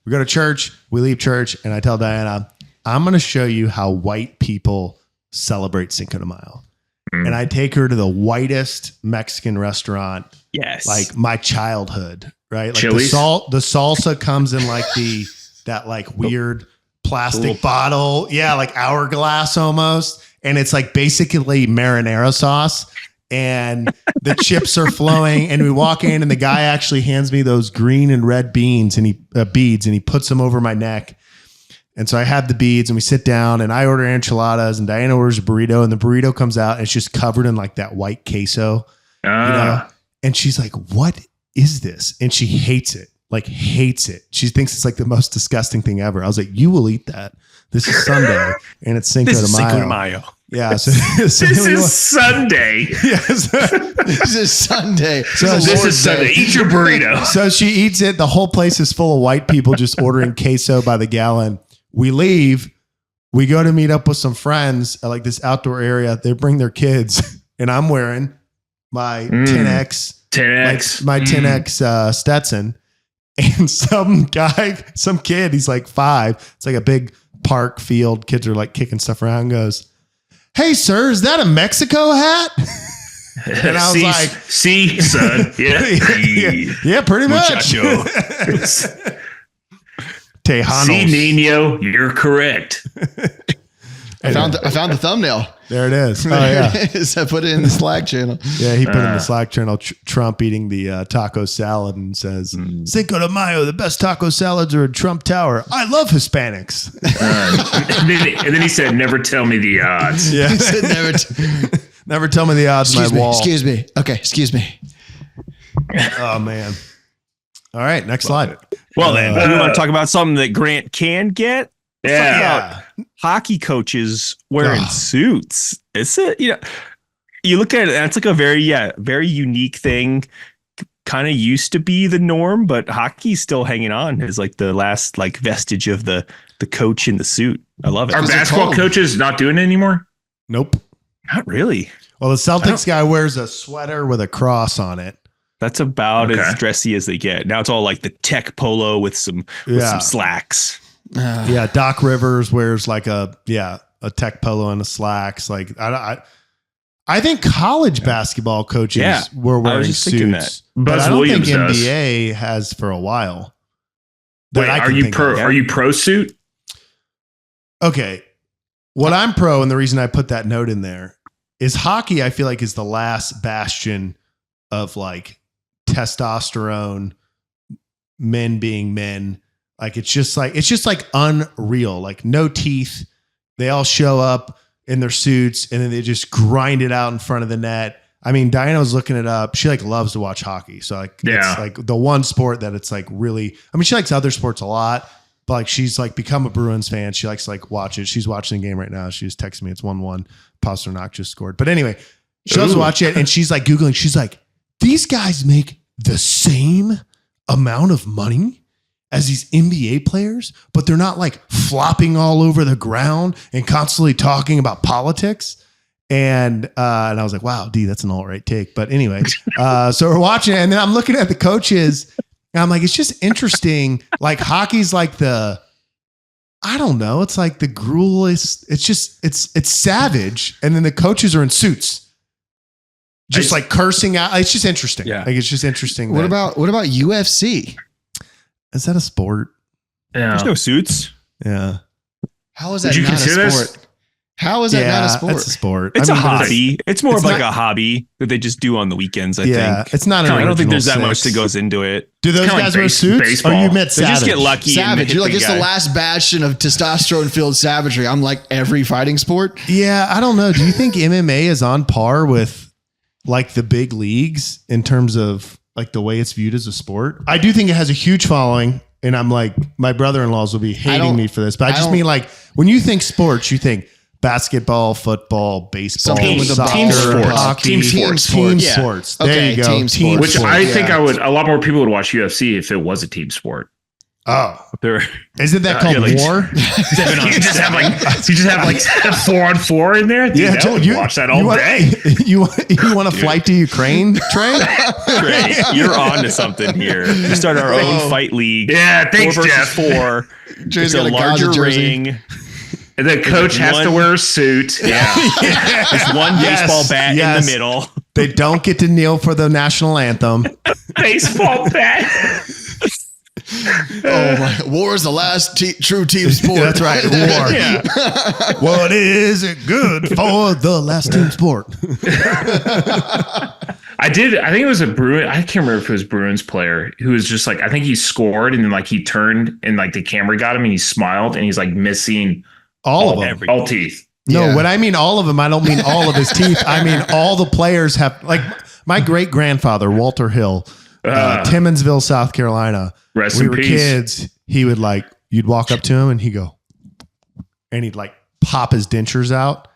We go to church, we leave church, and I tell Diana, I'm going to show you how white people celebrate Cinco de Mayo. And I take her to the whitest Mexican restaurant, Yes. like my childhood, right? Like Chili's? the salsa comes in like that like weird plastic bottle. Yeah, like hourglass almost. And it's like basically marinara sauce. And the chips are flowing, and we walk in, and the guy actually hands me those green and red beads, and he puts them over my neck. And so I have the beads, and we sit down, and I order enchiladas, and Diana orders a burrito, and the burrito comes out, and it's just covered in like that white queso, you know? And she's like, "What is this?" And she hates it, like hates it. She thinks it's like the most disgusting thing ever. I was like, "You will eat that. This is Sunday, and it's Cinco de Mayo." Yeah, so This is Sunday. Yes. This is Sunday. This is Sunday. Eat your burrito. So she eats it. The whole place is full of white people just ordering queso by the gallon. We leave. We go to meet up with some friends at like this outdoor area. They bring their kids, and I'm wearing my 10X, 10X. my 10X Stetson. And some kid, he's like 5. It's like a big park field. Kids are like kicking stuff around. Goes, "Hey, sir, is that a Mexico hat?" And I was like, "See, son, yeah, pretty much." Tejanos. See, Nino, you're correct. I found the thumbnail. There it is. Oh yeah, So I put it in the Slack channel. yeah. He put in the Slack channel Trump eating the taco salad and says, "Cinco de Mayo, the best taco salads are in Trump Tower. I love Hispanics." And then he said, "Never tell me the odds." Yeah, He said never tell me the odds. excuse My me. wall. Excuse me. Okay. Excuse me. Oh man. All right, next slide. Well, then, we want to talk about something that Grant can get. Let's talk about hockey coaches wearing suits. It's you look at it, and it's like a very unique thing. Kind of used to be the norm, but hockey's still hanging on as like the last like vestige of the coach in the suit. I love it. Are basketball coaches not doing it anymore? Nope. Not really. Well, the Celtics guy wears a sweater with a cross on it. That's about as dressy as they get. Now it's all like the tech polo with some slacks. Yeah, Doc Rivers wears like a tech polo and a slacks. Like I think college basketball coaches were wearing suits, but I don't think NBA has for a while. Wait, are you pro suit? Okay, what I'm pro, and the reason I put that note in there is hockey. I feel like is the last bastion of like testosterone, men being men. Like it's just like unreal. Like no teeth. They all show up in their suits and then they just grind it out in front of the net. I mean, Diana was looking it up. She like loves to watch hockey. So like it's like the one sport that it's like really, I mean, she likes other sports a lot, but like she's like become a Bruins fan. She likes to like watch it. She's watching the game right now. She just texted me. It's 1-1. Pasternak just scored. But anyway, she loves to watch it and she's like Googling. She's like, these guys make the same amount of money as these NBA players, but they're not like flopping all over the ground and constantly talking about politics. And I was like, wow, D, that's an all right take. But anyway, so we're watching it, and then I'm looking at the coaches and I'm like, it's just interesting. Like hockey's like I don't know. It's like the gruelest. It's just, it's savage. And then the coaches are in suits. Just like cursing out. It's just interesting. Yeah. Like it's just interesting. What about UFC? Is that a sport? Yeah. There's no suits. Yeah. How is that Would you not a consider sport? How is that not a sport? It's a sport. It's I mean, a hobby. It's more of like not- a hobby that they just do on the weekends, I Yeah, think. it's not. I don't think there's that original much six. that goes into it. Do those kinda guys like wear suits? baseball. Or you meant They savage? just get lucky. and Savage. hit You're like, the it's guy. the last bastion of testosterone-filled savagery. I'm like every fighting sport. Yeah, I don't know. Do you think MMA is on par with like the big leagues in terms of like the way it's viewed as a sport? I do think it has a huge following, and I'm like, my brother-in-laws will be hating me for this, but I just mean like when you think sports, you think basketball, football, baseball, soccer, team sports. hockey, Team sports. There you go. Team sports. Which I think a lot more people would watch UFC if it was a team sport. Oh, isn't that called war? You just have like 4-on-4 in there. Dude, I would watch that all day. You want to flight to Ukraine, Trey? Trey, you're on to something here. We start our own fight league. Yeah, thanks, 4 Jeff. versus 4. Trey's It's a got a larger Gaza jersey. ring. And the coach has to wear a suit. Yeah. There's one baseball bat in the middle. They don't get to kneel for the national anthem. Baseball bat. Oh my! War is the last true team sport. That's right. War. Yeah. What is it good for the last team sport? I think it was a Bruin. I can't remember if it was Bruins player who was just like, I think he scored and then like he turned and like the camera got him and he smiled and he's like missing all of them. All teeth. No, when I mean all of them, I don't mean all of his teeth. I mean all the players have, like my great grandfather, Walter Hill, Timminsville, South Carolina. Rest we in were peace. kids. He would like, you'd walk up to him and he'd go, and he'd like pop his dentures out,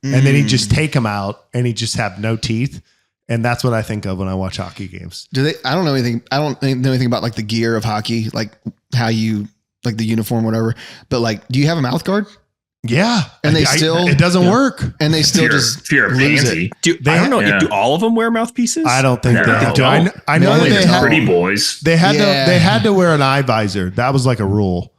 and then he'd just take them out and he'd just have no teeth. And that's what I think of when I watch hockey games. I don't know anything. I don't know anything about like the gear of hockey, like how you like the uniform, whatever. But like, do you have a mouth guard? Yeah, And it doesn't work. And they still If you're a lose pansy. it. I don't know. Do all of them wear mouthpieces? I don't think No. they do. I know Only that the pretty boys. they had to wear an eye visor. That was like a rule.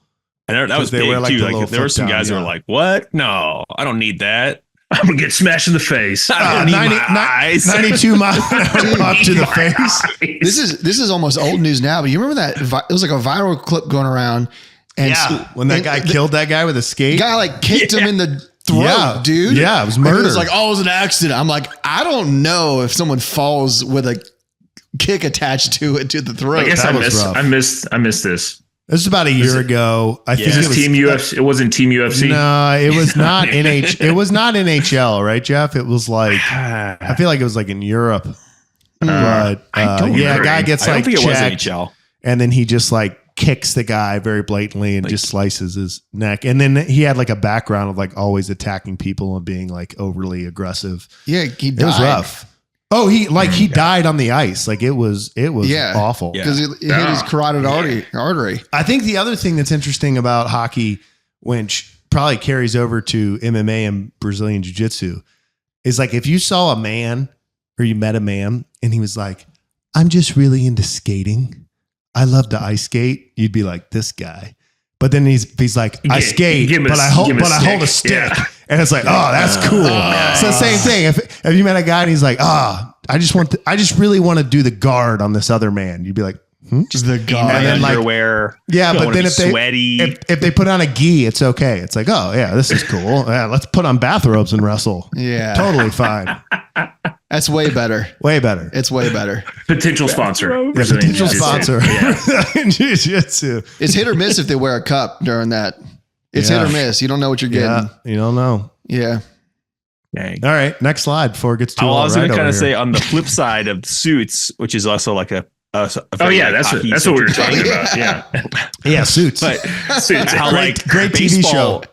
I know that was They big wear, like, too. the Like little there were flip some down, guys who were yeah. like, "What? No, I don't need that. I'm gonna get smashed in the face. I don't need my eyes." 92 miles an hour up to the face. This is almost old news now, but you remember that it was like a viral clip going around. And When that guy killed that guy with a skate. guy like kicked him in the throat, Yeah. dude. Yeah, it was And he murder. was like, "Oh, it was an accident." I'm like, I don't know if someone falls with a kick attached to it to the throat. I guess That I was rough. missed this. This was about a year ago. I think Is it this was Team UFC? It wasn't Team UFC. No, it was not It was not NHL, right, Jeff? It was like I feel like it was like in Europe. But a guy gets I don't like think it was checked, NHL. and then he just like kicks the guy very blatantly and just slices his neck. And then he had like a background of like always attacking people and being like overly aggressive. Yeah, he died. It was rough. Oh, he died on the ice. Like it was awful. because it hit his carotid artery. I think the other thing that's interesting about hockey, which probably carries over to MMA and Brazilian Jiu-Jitsu, is like if you saw a man or you met a man and he was like, "I'm just really into skating. I love to ice skate," you'd be like, "This guy." But then he's like, "I skate, but I hold a stick." Yeah. And it's like, "Oh, that's cool." It's the same thing. If you met a guy and he's like, I just really want to do the guard on this other man," you'd be like, Just the And guy. then like- underwear. yeah, You don't but wanna then be if they sweaty. if they put on a gi, it's okay. It's like, oh yeah, this is cool. Yeah, let's put on bathrobes and wrestle. Yeah. Totally fine. That's way better. Way better. It's way better. Potential sponsor. Yeah, Brazilian potential Jiu-Jitsu. sponsor. Jiu-jitsu. It's hit or miss if they wear a cup during that. It's Yeah. hit or miss. You don't know what you're Yeah, getting. you don't know. Yeah. Dang. All right, next slide before it gets too I was all going right to kind over of say here. on the flip side of Suits, which is also like a Oh very, yeah, like, that's hockey what we were centric talking thing. about. Yeah. Yeah, Suits. But Suits. how Great- like great TV show.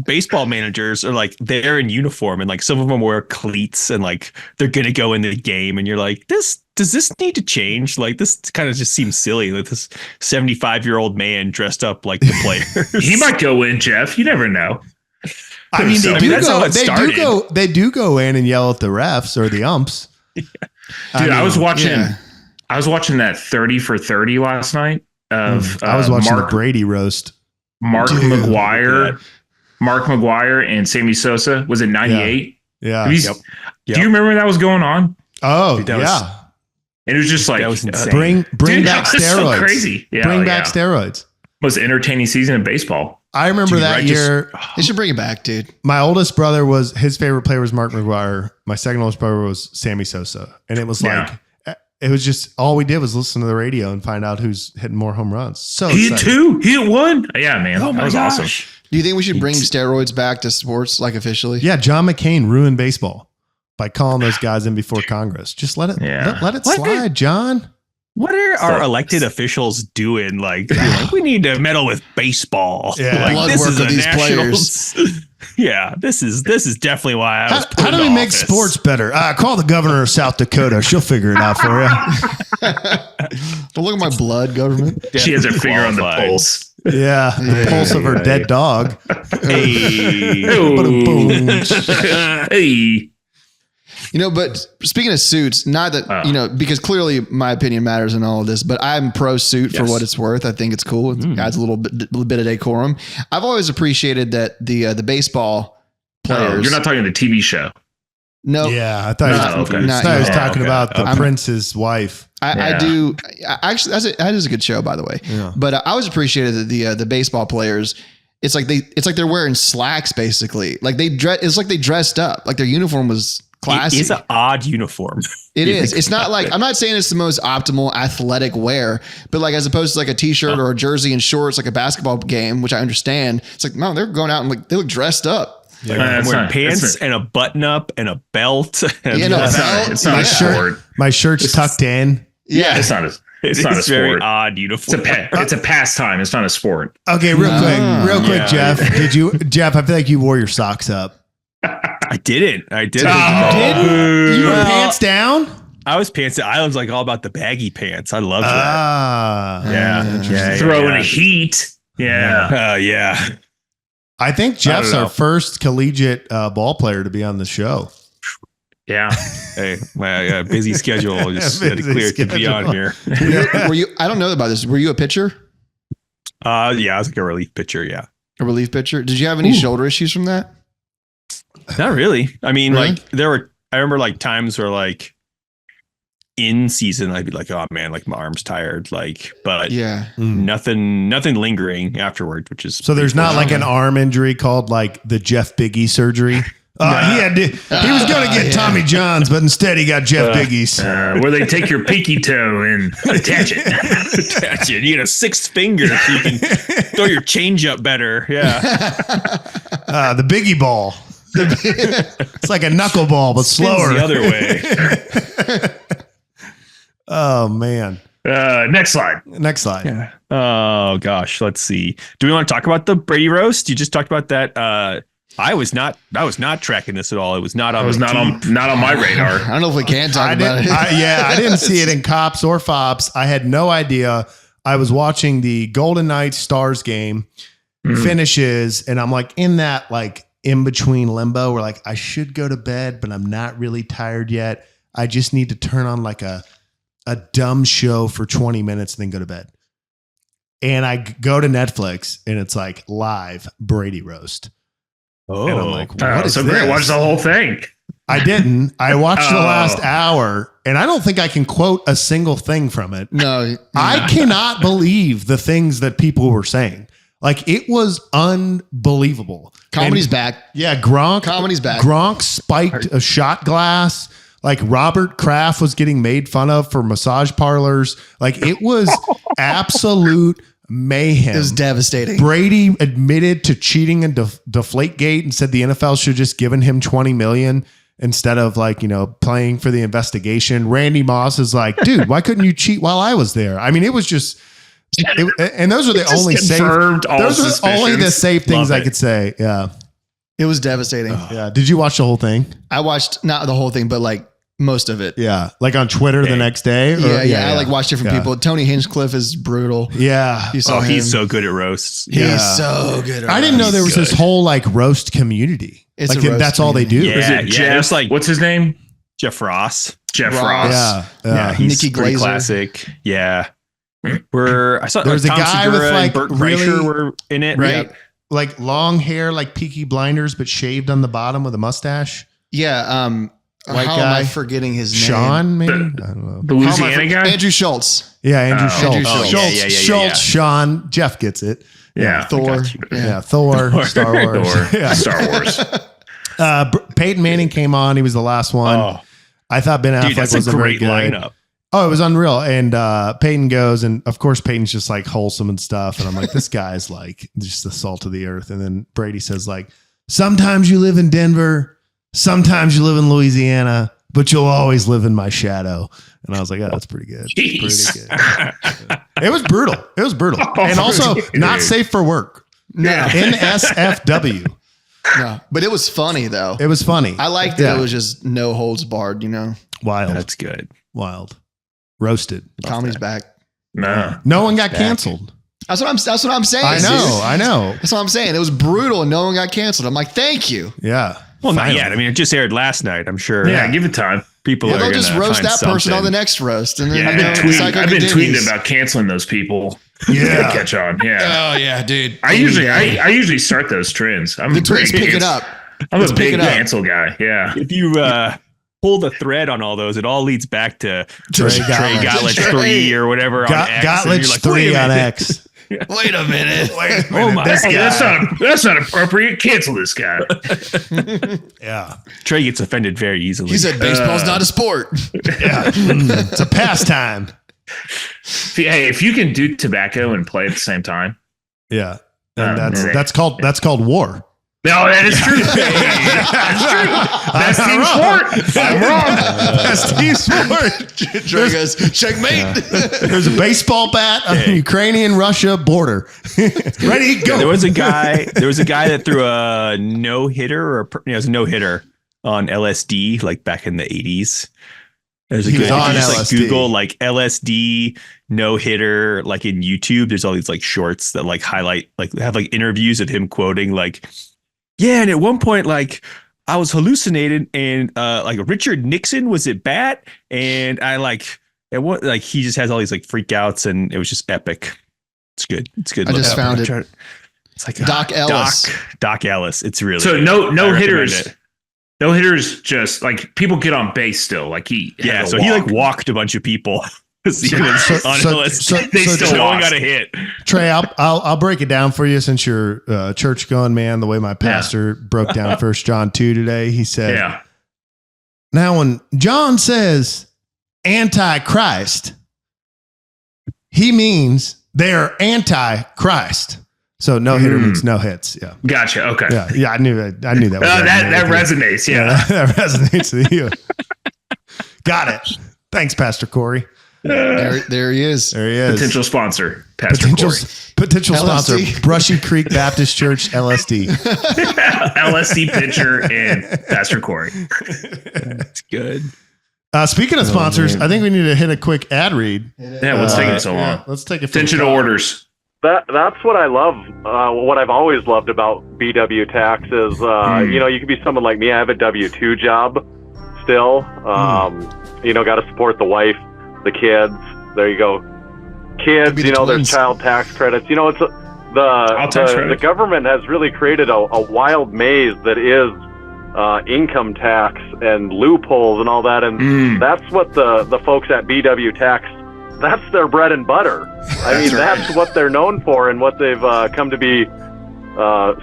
baseball managers are like they're in uniform and like some of them wear cleats and like they're gonna go into the game and you're like, does this need to change? Like this kind of just seems silly. Like this 75-year-old man dressed up like the players. He might go in, Jeff. You never know. I mean, So, that's how it started. they do go in and yell at the refs or the umps. Dude, I was watching. yeah. I was watching that 30 for 30 last night of I was watching Mark the Brady roast. Mark Dude, McGuire and Sammy Sosa. Was it 98? Yeah. Do you remember when that was going on? Oh, That was- yeah. And it was just like That was insane. Bring dude, back that was steroids. so crazy. Yeah, Bring back steroids. Most entertaining season in baseball. I remember Dude, that right, just- year. They should bring it back, dude. My oldest brother was his favorite player was Mark McGuire. My second oldest brother was Sammy Sosa, and it was like it was just all we did was listen to the radio and find out who's hitting more home runs. So He hit exciting. 2. He hit 1. Yeah, man. that was awesome. Do you think we should bring steroids back to sports, like officially? Yeah, John McCain ruined baseball by calling those guys in before Congress. Just let it Yeah. let it slide, John. What are our elected officials doing? Like, we need to meddle with baseball. Yeah. Like, Blood this work is of a these nationals. Yeah, this is definitely why I was. How do we make sports better? Call the governor of South Dakota. She'll figure it out for you. Don't look at my blood, government. She has her finger on the pulse. Yeah, the pulse of her dead dog. Hey. Boom. Hey. But speaking of suits, not that, because clearly my opinion matters in all of this, but I'm pro suit for what it's worth. I think it's cool. It adds a little bit of decorum. I've always appreciated that the baseball players. You're not talking the TV show. No. Yeah, I thought he was talking about the prince's wife. I do. Actually, that is a good show, by the way. Yeah. But I always appreciated that the baseball players. It's like they're wearing slacks basically. Like it's like they dressed up. Like their uniform was classy. It's an odd uniform. It is. It's not like, I'm not saying it's the most optimal athletic wear, but like as opposed to like a t-shirt or a jersey and shorts, like a basketball game, which I understand. It's like, no, they're going out and like they look dressed up. Like, I'm wearing pants and a button up and a belt. And It's not a sport. My shirt's tucked in. Yeah. It's not a It's not a very sport. odd uniform. It's a pastime. It's not a sport. Okay, real quick, Jeff. Jeff, I feel like you wore your socks up. I didn't. You didn't? You were pants down? I was pants. I was like all about the baggy pants. I loved that. Yeah. Throwing a heat. Yeah. Yeah. I think Jeff's our first collegiate ball player to be on the show. Yeah. Hey, my busy schedule just had to clear to be on here. Were you? I don't know about this. Were you a pitcher? Yeah, I was like a relief pitcher. Yeah. A relief pitcher. Did you have any shoulder issues from that? Not really. I mean, Really? like I remember like times where like in season, I'd be like, oh man, like my arm's tired. Like, but nothing lingering afterward, which is so there's not like an arm injury called like the Jeff Biggie surgery. He was going to get Tommy John's, but instead he got Jeff Biggie's. Where they take your pinky toe and attach it. Attach it. You get a sixth finger so you can throw your change up better. Yeah. The Biggie ball. It's like a knuckleball, but slower. The other way. Oh man. Next slide. Yeah. Oh gosh. Let's see. Do we want to talk about the Brady roast? You just talked about that. I was not tracking this at all. It was not on. It was not on my radar. I don't know if we can talk about it. I didn't see it in Cops or Fops. I had no idea. I was watching the Golden Knights Stars game finishes, and I'm like in that like in between limbo where like I should go to bed, but I'm not really tired yet. I just need to turn on like a dumb show for 20 minutes and then go to bed. And I go to Netflix and it's like live Brady roast. Oh, and I'm like, what is so this? great. Watch the whole thing. I didn't. I watched the last hour and I don't think I can quote a single thing from it. No. I cannot believe the things that people were saying. Like it was unbelievable. Comedy's back. Yeah, Gronk. Comedy's back. Gronk spiked a shot glass. Like Robert Kraft was getting made fun of for massage parlors. Like it was absolute mayhem. It was devastating. Brady admitted to cheating in Deflategate and said the NFL should just given him $20 million instead of like, playing for the investigation. Randy Moss is like, dude, why couldn't you cheat while I was there? I mean, it was just, and those are the only safe. Those are only the safe things I could say. Yeah. It was devastating. Yeah. Did you watch the whole thing? I watched not the whole thing, but like most of it. Yeah. Like on Twitter the next day? I like watch different people. Tony Hinchcliffe is brutal. Yeah. He's so good at roasts. He's so good at I didn't know there was this whole like roast community. It's like a roast that's all they do. Is it Jeff? Like, what's his name? Jeff Ross. Jeff Ross. Yeah. He's Nikki pretty Glaser. Classic. Yeah. I saw There was a Tom guy Segura with like and Burt really Kreischer were in it, right? Yeah, like long hair, like Peaky Blinders, but shaved on the bottom with a mustache. Yeah. White how guy. am I forgetting his name? Sean, maybe? I don't know. The Louisiana guy? Andrew Schultz. Yeah, Andrew Schultz. Andrew Schultz. Schultz, Yeah. Sean. Jeff gets it. Yeah. Thor. Yeah, Thor. Star Wars. Thor. Yeah. Star Wars. Peyton Manning came on. He was the last one. Oh, I thought Ben Affleck dude, that's a was a very great good lineup. Oh, it was unreal. And Peyton goes, and of course Peyton's just like wholesome and stuff. And I'm like, this guy's like just the salt of the earth. And then Brady says like, sometimes you live in Denver, sometimes you live in Louisiana, but you'll always live in my shadow. And I was like, oh, that's pretty good. Jeez. Pretty good. It was brutal. It was brutal. And also not safe for work. No. NSFW. No, but it was funny though. It was funny. I liked that it was just no holds barred, you know. Wild. That's good. Wild. Roasted. Comedy's back. Nah. No one got canceled. That's what I'm saying. I know. That's what I'm saying. It was brutal and no one got canceled. I'm like, thank you. Yeah. Well, not yet. I mean, it just aired last night. I'm sure. Yeah, give it time. People Well, are they'll just gonna roast find that person on the something. next roast. And then I've been tweeting about canceling those people. Yeah. Catch on. Yeah. Oh yeah, dude. I usually start those trends. I'm the tweets pick it up. I'm Let's a pick big it up. cancel guy. Yeah. If you pull the thread on all those, it all leads back to Trey Trey Gottlich 3 or whatever on X. and Gottlich you're like, 3 wait a on minute. X. Wait a minute. Oh my This Hey, guy. that's not appropriate. Cancel this guy. Yeah. Trey gets offended very easily. He said baseball's not a sport. Yeah. It's a pastime. Hey, if you can do tobacco and play at the same time. Yeah. And man. that's called war. No, that is true. That's team sport. I'm wrong. That's team sport. Trey goes, checkmate. There's a baseball bat on the Ukrainian-Russia border. Ready, go. There was a guy that threw a no-hitter it was a no-hitter on LSD like back in the 80s. There's a He was good on just LSD. like Google like LSD no-hitter like in YouTube. There's all these like shorts that like highlight like have like interviews of him quoting like, yeah, and at one point like I was hallucinating and like Richard Nixon was at bat and I like at what like he just has all these like freakouts and it was just epic. It's good. It's good. I just found it. It's like Doc Ellis. Doc Ellis. It's really So good. no I recommend hitters. it. No hitters. Just like people get on base still. Like he. Yeah, had a so he like walk. walked a bunch of people. On LSD. They still no one lost. got a hit. Trey, I'll break it down for you since you're a church going man. The way my pastor broke down 1 John 2 today, he said, Yeah. now when John says anti-Christ, he means they're anti-Christ. So no hitter means no hits. Yeah. Gotcha. Okay. Yeah. I knew that. I knew that. Was that resonates. Yeah. that resonates with you. Got it. Thanks, Pastor Corey. There he is. There he is. Potential sponsor. Pastor Potential LSD. sponsor, Brushy Creek Baptist Church, LSD. LSD pitcher and Pastor Corey. That's good. Speaking of sponsors, I think we need to hit a quick ad read. Yeah. What's taking so long? Let's take a Attention to orders. That's what I love. What I've always loved about BW Tax is, you could be someone like me. I have a W-2 job still. Got to support the wife, the kids. There you go. Kids, there's child tax credits. It's the government has really created a wild maze that is income tax and loopholes and all that. And that's what the folks at BW Tax, that's their bread and butter. I mean, that's what they're known for and what they've come to be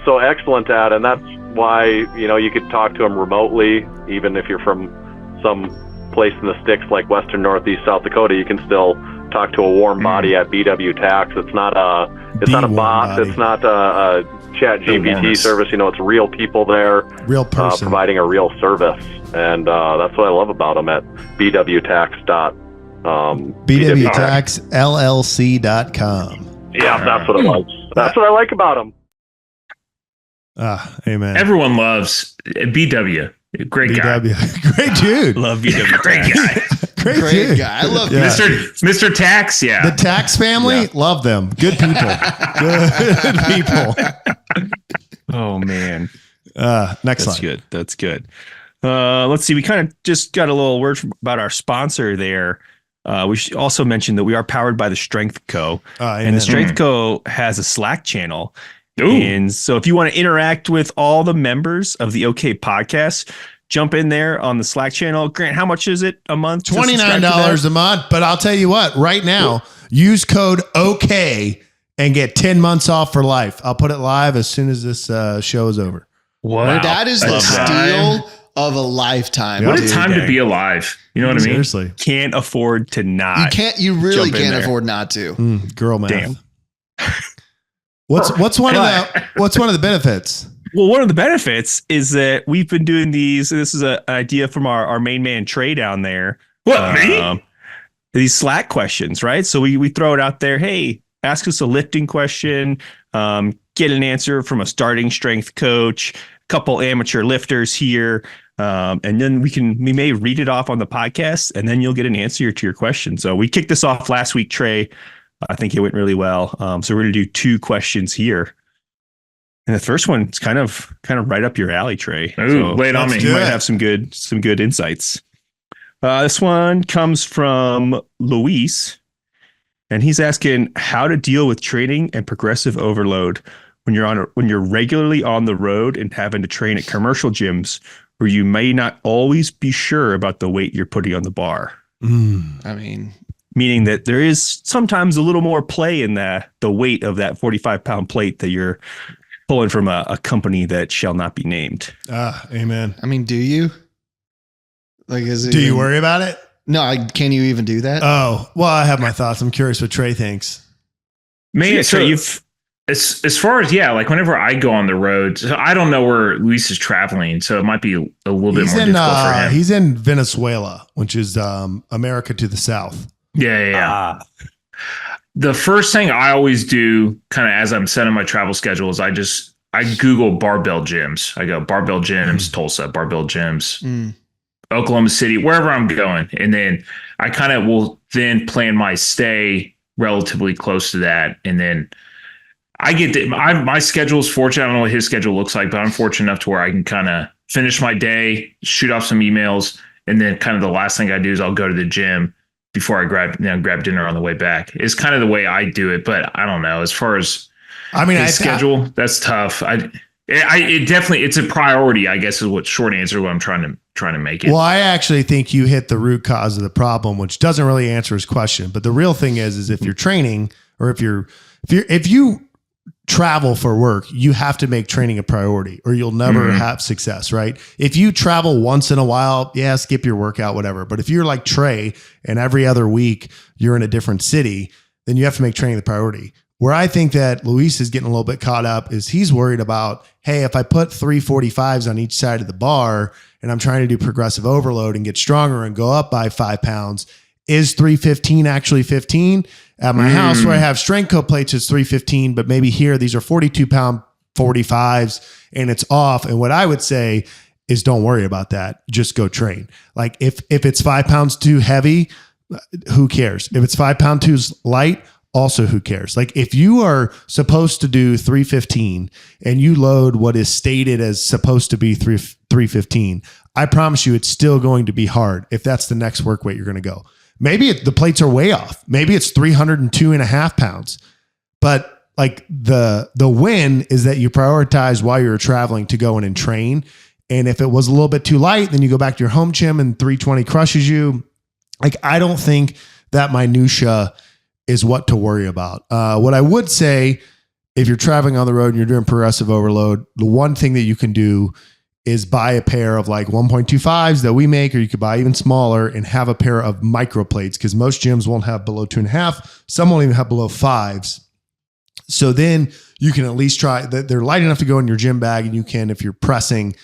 so excellent at. And that's why, you could talk to them remotely, even if you're from some place in the sticks like Western Northeast South Dakota. You can still talk to a warm body at BW Tax. It's not a bot. Body. It's not a chat GPT service. It's real people there, real person providing a real service. And that's what I love about them at BWTax. BWTaxLLC.com. Yeah, that's what I like. That's what I like about them. Amen. Everyone loves BW. Great guy. Great dude. Love BW. Great guy. Great guy. I love Mr. Tax. Yeah. The Tax family, love them. Good people. Good people. Oh man. Next That's slide. good. That's good. Let's see. We kind of just got a little word about our sponsor there. We should also mention that we are powered by the Strength Co. And the Strength Co. has a Slack channel. Ooh. And so if you want to interact with all the members of the OK Podcast, jump in there on the Slack channel. Grant, how much is it a month? $29 a month. But I'll tell you what, right now, use code OK and get 10 months off for life. I'll put it live as soon as this show is over. Wow. That is the steal of a lifetime. What a time to be alive. You know what I mean? Seriously. Can't afford to not. You really jump in can't there. afford not to. Girl math. Damn. What's one of the benefits? Well, one of the benefits is that we've been doing these. This is an idea from our main man Trey down there. What, me? These Slack questions, right? So we throw it out there. Hey, ask us a lifting question. Get an answer from a starting strength coach. A couple amateur lifters here. And then we may read it off on the podcast, and then you'll get an answer to your question. So we kicked this off last week, Trey. I think it went really well. So we're going to do 2 questions here. And the first one is kind of right up your alley, Trey. Ooh, so lay it on me. You might have some good insights. This one comes from Luis, and he's asking how to deal with training and progressive overload when you're regularly on the road and having to train at commercial gyms where you may not always be sure about the weight you're putting on the bar. I mean, meaning that there is sometimes a little more play in the weight of that 45-pound plate that you're pulling from a company that shall not be named. Amen. I mean, do you? Like, do you worry about it? No, can you even do that? Oh, well, I have my thoughts. I'm curious what Trey thinks. Maybe so as far as, like whenever I go on the road, so I don't know where Luis is traveling, so it might be a little bit more difficult for him. He's in Venezuela, which is America to the south. Yeah. The first thing I always do kind of as I'm setting my travel schedule is I Google barbell gyms. I go barbell gyms, Tulsa, barbell gyms, Oklahoma City, wherever I'm going. And then I kind of will then plan my stay relatively close to that. And then I get my schedule is fortunate. I don't know what his schedule looks like, but I'm fortunate enough to where I can kind of finish my day, shoot off some emails. And then kind of the last thing I do is I'll go to the gym before I grab dinner on the way back. It's kind of the way I do it, but I don't know. As far as schedule, that's tough. It definitely, it's a priority, I guess, is what short answer what I'm trying to make it. Well, I actually think you hit the root cause of the problem, which doesn't really answer his question. But the real thing is if you're training or if you travel for work, you have to make training a priority or you'll never have success, right? If you travel once in a while, skip your workout, whatever. But if you're like Trey and every other week you're in a different city, then you have to make training the priority. Where I think that Luis is getting a little bit caught up is he's worried about, hey, if I put 345s on each side of the bar and I'm trying to do progressive overload and get stronger and go up by 5 pounds, is 315 actually 15? At my house where I have strength coat plates, it's 315, but maybe here, these are 42-pound 45s and it's off. And what I would say is don't worry about that. Just go train. Like if it's 5 pounds too heavy, who cares? If it's 5 pound too light, also who cares? Like if you are supposed to do 315 and you load what is stated as supposed to be 315, I promise you it's still going to be hard if that's the next work weight you're going to go. Maybe the plates are way off. Maybe it's 302.5 pounds, but like the win is that you prioritize while you're traveling to go in and train. And if it was a little bit too light, then you go back to your home gym and 320 crushes you. Like, I don't think that minutia is what to worry about. What I would say, if you're traveling on the road and you're doing progressive overload, the one thing that you can do is buy a pair of like 1.25s that we make, or you could buy even smaller and have a pair of micro plates because most gyms won't have below 2.5. Some won't even have below 5s. So then you can at least try that. They're light enough to go in your gym bag, and you can, if you're pressing,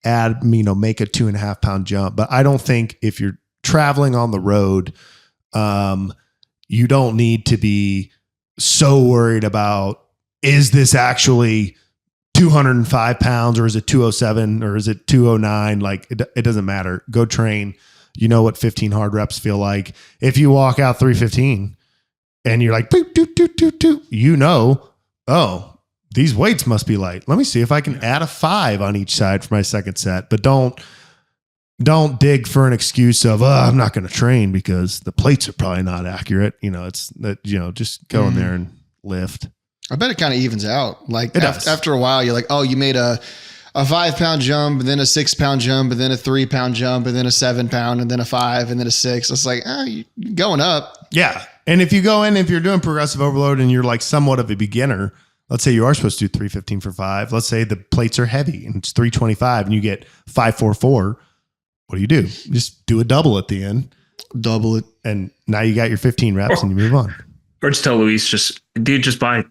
make a 2.5 pound jump. But I don't think if you're traveling on the road, you don't need to be so worried about, is this actually 205 pounds or is it 207 or is it 209? Like it doesn't matter. Go train. You know what 15 hard reps feel like. If you walk out 315 and you're like, boop, doop, doop, doop, doop, you know, oh, these weights must be light. Let me see if I can add a 5 on each side for my second set. But don't dig for an excuse of, I'm not going to train because the plates are probably not accurate. It's that, just go in there and lift. I bet it kind of evens out. Like after a while, you're like, oh, you made a 5 pound jump and then a 6 pound jump and then a 3 pound jump and then a 7 pound and then a 5 and then a 6. It's like, you're going up. Yeah. And if you go in, if you're doing progressive overload and you're like somewhat of a beginner, let's say you are supposed to do 315 for 5. Let's say the plates are heavy and it's 325 and you get 544. What do? Just do a double at the end. Double it. And now you got your 15 reps and you move on. Or just tell Luis, just buy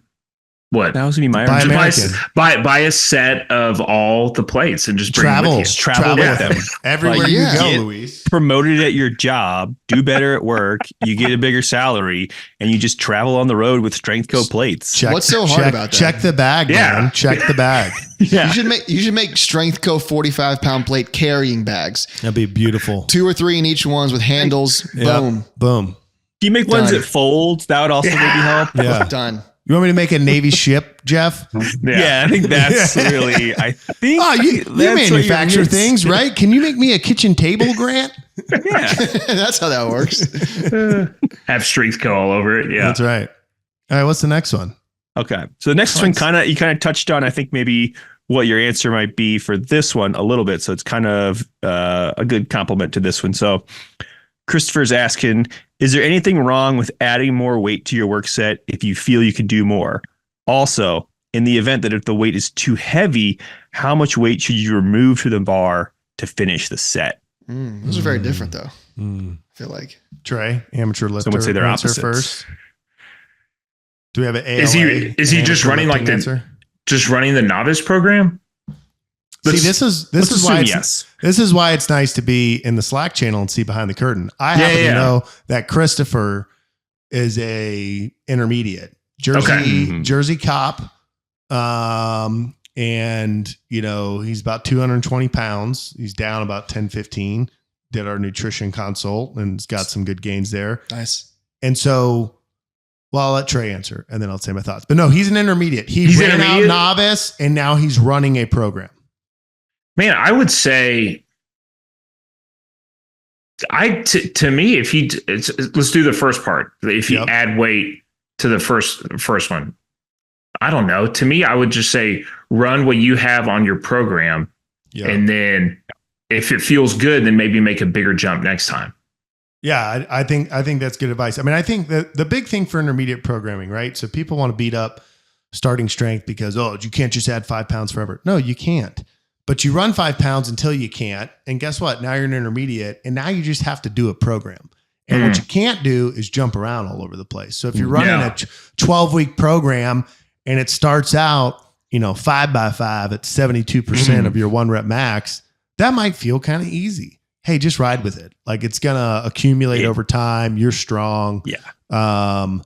What? That was gonna be my Buy original. American. Buy a set of all the plates and just bring them with you. Travel with them. Everywhere Like, you yeah. go, Get Luis. promoted at your job, do better at work, you get a bigger salary, and you just travel on the road with Strength Co plates. What's so hard about that? Check the bag, man. Check the bag. Yeah. You should make Strength Co 45-pound plate carrying bags. That'd be beautiful. 2 or 3 in each ones with handles. Yep. Boom. Boom. Can you make ones Done. that fold? That would also maybe help. Yeah. Done. You want me to make a Navy ship, Jeff? Yeah, I think that's really. I think. Oh, you that's what you're manufacture missing. things, right? Can you make me a kitchen table, Grant? Yeah. That's how that works. Have Strength Co all over it. Yeah. That's right. All right, what's the next one? Okay. So the next one you kind of touched on, I think maybe what your answer might be for this one a little bit. So it's kind of a good compliment to this one. So Christopher's asking, is there anything wrong with adding more weight to your work set if you feel you can do more? Also, in the event that if the weight is too heavy, how much weight should you remove to the bar to finish the set? Those are very different, though. I feel like. Trey, amateur lifter. Some would say they're answer opposites. first. Do we have an ALA? Is he just amateur running like lifting the answer? just running the novice program? See, this is let's why assume it's, yes. this is why it's nice to be in the Slack channel and see behind the curtain. I happen to know that Christopher is a intermediate Jersey cop, and he's about 220 pounds. He's down about 10, 15. Did our nutrition consult and has got some good gains there. Nice. And so, well, I'll let Trey answer and then I'll say my thoughts. But no, he's an intermediate. He's ran out novice and now he's running a program. Man, I would say, to me, if let's do the first part. If you add weight to the first one, I don't know. To me, I would just say run what you have on your program, and then if it feels good, then maybe make a bigger jump next time. Yeah, I think that's good advice. I mean, I think the big thing for intermediate programming, right? So people want to beat up starting strength because you can't just add 5 pounds forever. No, you can't. But you run 5 pounds until you can't. And guess what? Now you're an intermediate and now you just have to do a program. And what you can't do is jump around all over the place. So if you're running a 12-week program and it starts out, 5x5 at 72% of your 1 rep max, that might feel kind of easy. Hey, just ride with it. Like it's going to accumulate over time. You're strong. Yeah.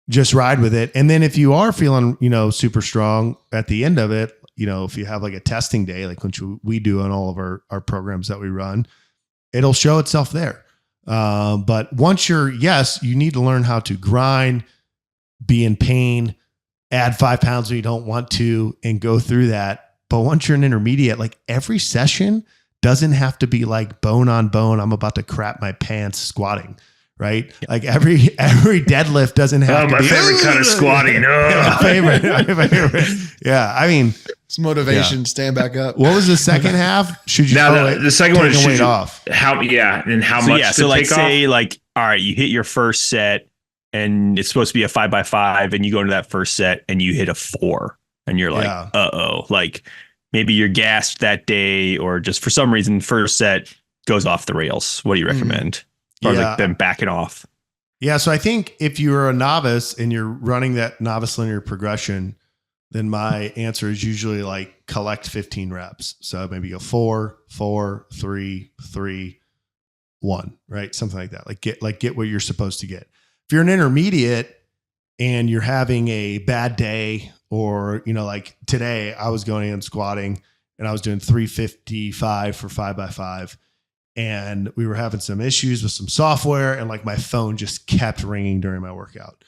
Just ride with it. And then if you are feeling, super strong at the end of it, if you have like a testing day, like which we do on all of our programs that we run, it'll show itself there. But once you need to learn how to grind, be in pain, add 5 pounds when you don't want to, and go through that. But once you're an intermediate, like every session doesn't have to be like bone on bone. I'm about to crap my pants squatting. Right? Like every deadlift doesn't have to my be favorite kind of squatting. My favorite. Yeah. I mean, it's motivation. Stand back up. What was the second half? Should you the second one is weight off? How much to so like take say off? like, all right, you hit your first set and it's supposed to be a 5x5 and you go into that first set and you hit a 4 and you're like, like maybe you're gassed that day or just for some reason first set goes off the rails. What do you recommend? Or like them backing off? Yeah. So I think if you're a novice and you're running that novice linear progression, then my answer is usually like collect 15 reps. So maybe go 4, 4, 3, 3, 1, right? Something like that. Get what you're supposed to get. If you're an intermediate and you're having a bad day or, like today I was going in squatting and I was doing 355 for 5x5. And we were having some issues with some software and like my phone just kept ringing during my workout.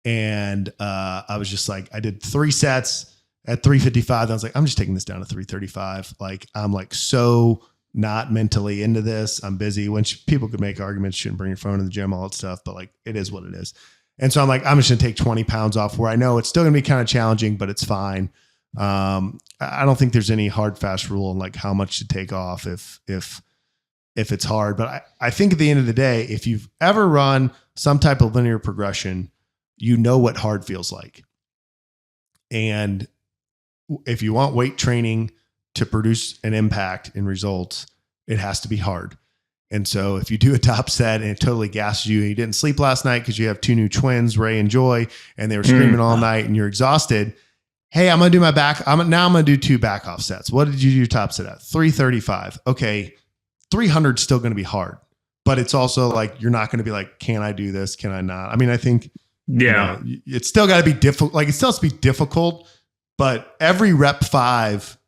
And I was just like, I did 3 sets at 355. I was like, I'm just taking this down to 335. Like, I'm like so not mentally into this. I'm busy. When people could make arguments, shouldn't bring your phone in the gym, all that stuff. But like, it is what it is. And so I'm like, I'm just going to take 20 pounds off where I know it's still going to be kind of challenging, but it's fine. I don't think there's any hard, fast rule on like how much to take off if it's hard. But I think at the end of the day, if you've ever run some type of linear progression, you know what hard feels like. And if you want weight training to produce an impact in results, it has to be hard. And so if you do a top set and it totally gasses you and you didn't sleep last night because you have 2 new twins, Ray and Joy, and they were screaming all night and you're exhausted, hey, I'm going to do my back. I'm going to do 2 back off sets. What did you do your top set at? 335. Okay. 300 is still going to be hard, but it's also like, you're not going to be like, can I do this? Can I not? I mean, I think, it's still got to be difficult. Like it still has to be difficult, but every rep 5,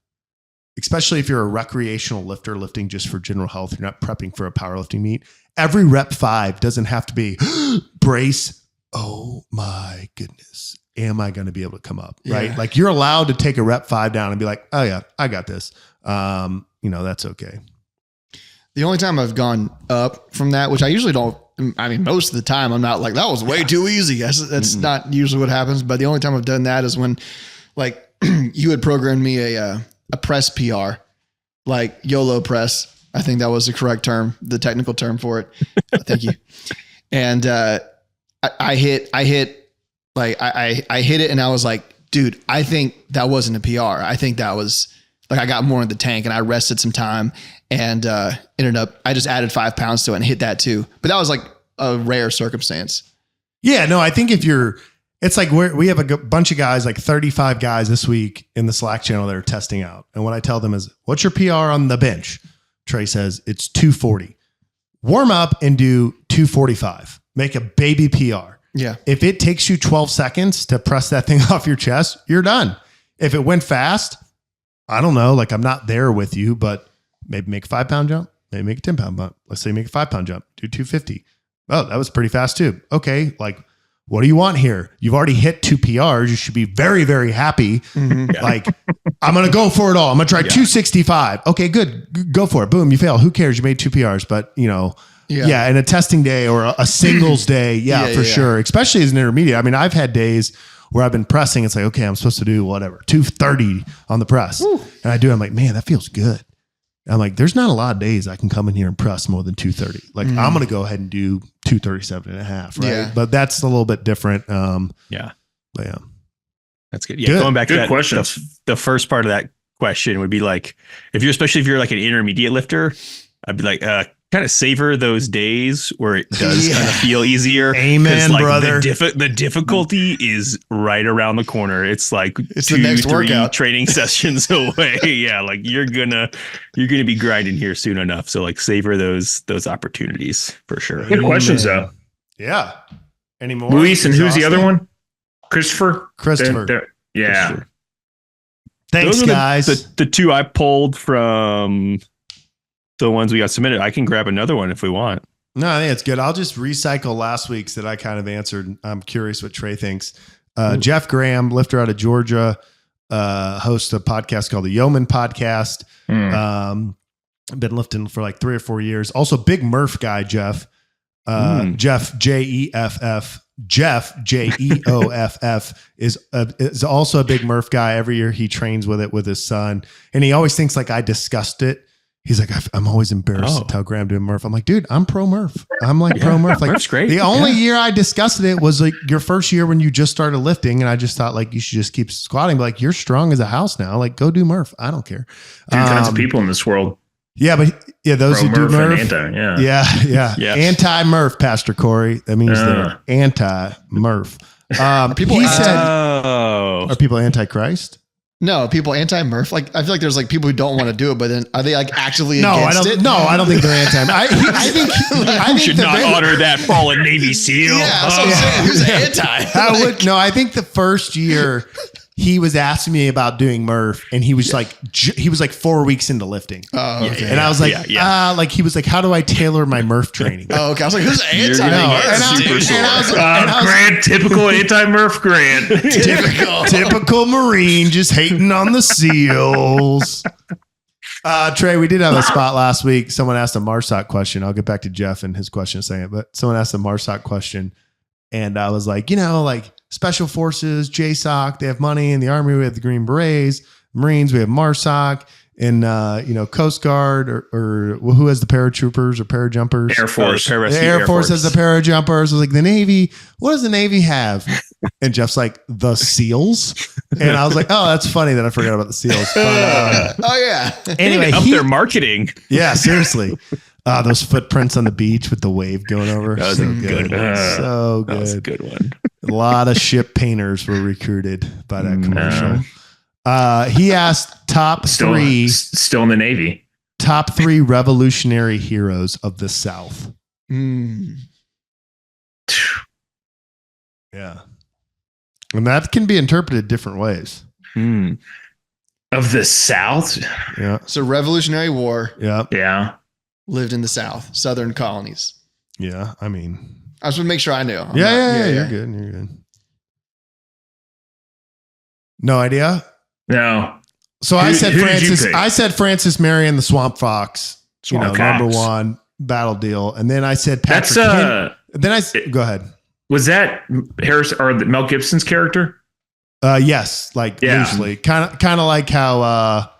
especially if you're a recreational lifter lifting just for general health, you're not prepping for a powerlifting meet. Every rep 5 doesn't have to be brace. Oh my goodness. Am I going to be able to come up? Right. Like you're allowed to take a rep 5 down and be like, oh yeah, I got this. That's okay. The only time I've gone up from that, which I usually don't, I mean, most of the time I'm not like, that was way too easy. That's not usually what happens. But the only time I've done that is when like you had programmed me a press PR, like YOLO press. I think that was the correct term, the technical term for it. Thank you. And I hit it and I was like, dude, I think that wasn't a PR. I think that was like, I got more in the tank and I rested some time and ended up, I just added 5 pounds to it and hit that too. But that was like a rare circumstance. Yeah, no, I think it's like we have a bunch of guys, like 35 guys this week in the Slack channel that are testing out. And what I tell them is, what's your PR on the bench? Trey says it's 240. Warm up and do 245. Make a baby PR. Yeah. If it takes you 12 seconds to press that thing off your chest, you're done. If it went fast, I don't know. Like I'm not there with you, but maybe make a 5 pound jump, maybe make a 10 pound bump. Let's say make a 5 pound jump, do 250. Oh, that was pretty fast too. Okay. Like, what do you want here? You've already hit 2 PRs. You should be very, very happy. Mm-hmm. Yeah. Like, I'm going to go for it all. I'm going to try 265. Okay, good. Go for it. Boom. You fail. Who cares? You made 2 PRs, but in a testing day or a singles day. For sure. Especially as an intermediate. I mean, I've had days where I've been pressing. It's like, okay, I'm supposed to do whatever, 230 on the press. Woo. And I do. I'm like, man, that feels good. I'm like, there's not a lot of days I can come in here and press more than 230. Like I'm going to go ahead and do 237 and a half. Right. Yeah. But that's a little bit different. But yeah. That's good. Yeah. Good. Going back to that, the first part of that question would be like, especially if you're like an intermediate lifter, I'd be like, kind of savor those days where it does kind of feel easier. Amen, like brother. The difficulty is right around the corner. It's like it's 2, the next 3 workout training sessions away. Yeah, like you're gonna be grinding here soon enough. So like savor those opportunities for sure. Good questions though. Yeah. Any more? Luis, and who's the other one? Christopher. Yeah. Christopher. Thanks, guys. The 2 I pulled from the ones we got submitted. I can grab another one if we want. No, I think it's good. I'll just recycle last week's that I kind of answered. I'm curious what Trey thinks. Jeff Graham, lifter out of Georgia, hosts a podcast called the Yeoman Podcast. Been lifting for like 3 or 4 years. Also big Murph guy, Jeff. Jeff, Jeff, Jeoff is also a big Murph guy. Every year he trains with it with his son. And he always thinks like I discussed it. He's like, I'm always embarrassed to tell Graham doing Murph. I'm like, dude, I'm pro Murph. I'm like pro Murph. Like, Murph's great. The only year I discussed it was like your first year when you just started lifting. And I just thought like, you should just keep squatting. But like, you're strong as a house now. Like, go do Murph. I don't care. Tons of people in this world. Yeah, but those pro who do Murph. Yeah. Anti-Murph, Pastor Corey. That means they're anti-Murph. Are people anti-Christ? No, people anti-Murph. Like I feel like there's like people who don't want to do it, but then are they like actively against it? No, I don't think they're anti. I think should not honor that fallen Navy SEAL. Yeah, that's what I'm saying. Who's anti? I think the first year he was asking me about doing Murph, and he was like 4 weeks into lifting. Oh, okay. And I was like, like he was like, how do I tailor my Murph training? Oh, okay. I was like, who's anti-Murph? Grant, typical anti-Murph Grant. typical Marine, just hating on the SEALs. Trey, we did have a spot last week. Someone asked a MARSOC question. I'll get back to Jeff and his question in a second, but someone asked a MARSOC question, and I was like, like Special Forces, JSOC, they have money. In the Army, we have the Green Berets. Marines, we have MARSOC. And, Coast Guard or who has the paratroopers or parajumpers? Air Force. The Air Force has the parajumpers. I was like, the Navy, what does the Navy have? And Jeff's like, the SEALs. And I was like, oh, that's funny that I forgot about the SEALs. But, Anyway, up their marketing. Yeah, seriously. Those footprints on the beach with the wave going over. That was so a good one. So good. That was a good one. A lot of ship painters were recruited by that commercial. He asked top three. Still in the Navy. Top 3 revolutionary heroes of the South. Yeah. And that can be interpreted different ways. Of the South? Yeah. So Revolutionary War. Yeah. Yeah. Lived in the South, Southern colonies. Yeah. I mean, I just want to make sure I knew. Yeah. You're good. You're good. No idea? No. So I said Francis. I said Francis Marion, the Swamp Fox. Number 1 battle deal, and then I said Patrick. Go ahead. Was that Harris or Mel Gibson's character? Yes, loosely, kind of like how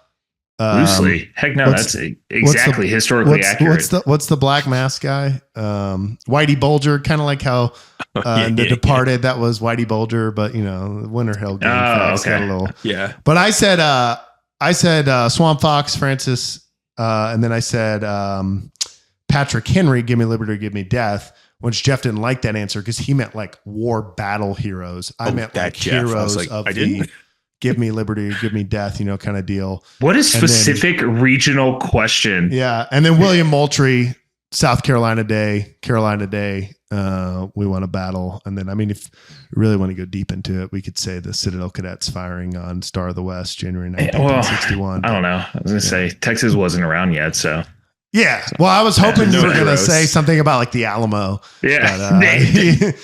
loosely. Heck no, that's exactly historically accurate. What's the black mask guy? Whitey Bulger, kind of like how The Departed, that was Whitey Bulger, but Winter Hill Game got a little. Yeah. But I said Swamp Fox, Francis, and then I said Patrick Henry, Give Me Liberty, Give Me Death. Which Jeff didn't like that answer because he meant like war battle heroes. I meant like heroes of the give me liberty, give me death, kind of deal. What a specific regional question. Yeah. And then William Moultrie, South Carolina Day, we won a battle. And then, if we really want to go deep into it, we could say the Citadel Cadets firing on Star of the West, January 1961. I don't know. I was going to say Texas wasn't around yet, so. Yeah. Well, I was hoping you were going to say something about like the Alamo. Yeah. But,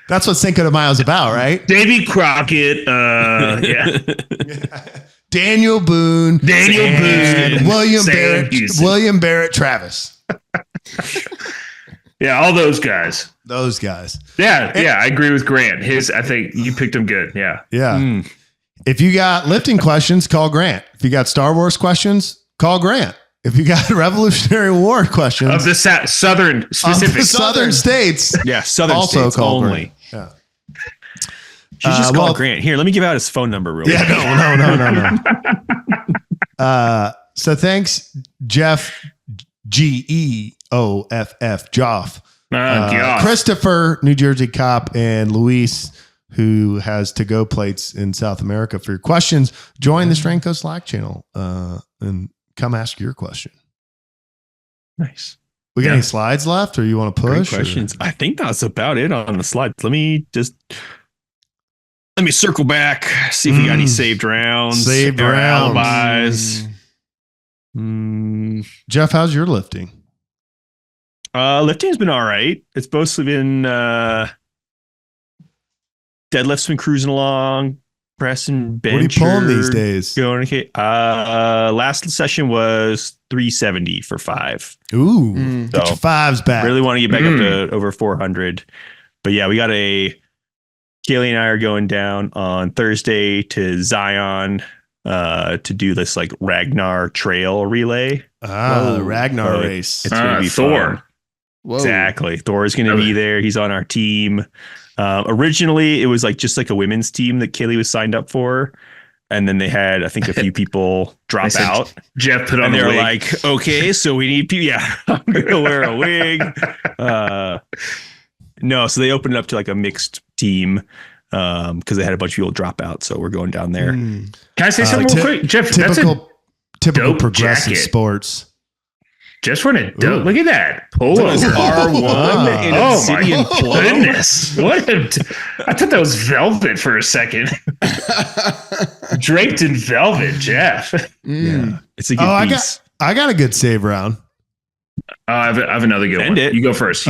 that's what Cinco de Mayo is about, right? Davy Crockett. Yeah. Daniel Boone. William Barrett Travis. Yeah. All those guys. Yeah. Yeah. I agree with Grant. I think you picked him good. Yeah. Yeah. If you got lifting questions, call Grant. If you got Star Wars questions, call Grant. If you got Revolutionary War questions of the Southern specific Southern states, Southern also states call only. Grant. Yeah, you just call Grant. Here, let me give out his phone number real quick. No. So thanks, Jeff Geoff, Joff, Christopher, New Jersey cop, and Luis, who has to-go plates in South America for your questions. Join the Stranco Slack channel and come ask your question. Nice. We got any slides left, or you want to push? Great questions. I think that's about it on the slides. Let me circle back, see if we got any saved rounds. Alibis. Jeff, how's your lifting? Lifting's been all right. It's mostly been deadlift's been cruising along. Press and bench. What are you pulling these days? Going okay. Last session was 370 for 5. Ooh, get your 5s back. Really want to get back up to over 400. But yeah, we got Kaylee and I are going down on Thursday to Zion to do this like Ragnar trail relay. The Ragnar race. It's gonna be Thor. Fun. Exactly. Thor is going to be there. He's on our team. Originally, it was just a women's team that Kaylee was signed up for. And then they had, I think, a few people drop out. Jeff put on the wig. And they're like, okay, so we need people. Yeah, I'm going to wear a wig. No, so they opened it up to a mixed team because they had a bunch of people drop out. So we're going down there. Can I say something real quick? Jeff, typical progressive jacket. Sports. Just run it. Look at that. Polo. R1 in Obsidian Plum. Goodness. I thought that was velvet for a second. Draped in velvet, Jeff. Yeah. It's a good piece. I got a good save round. I have another good one. You go first.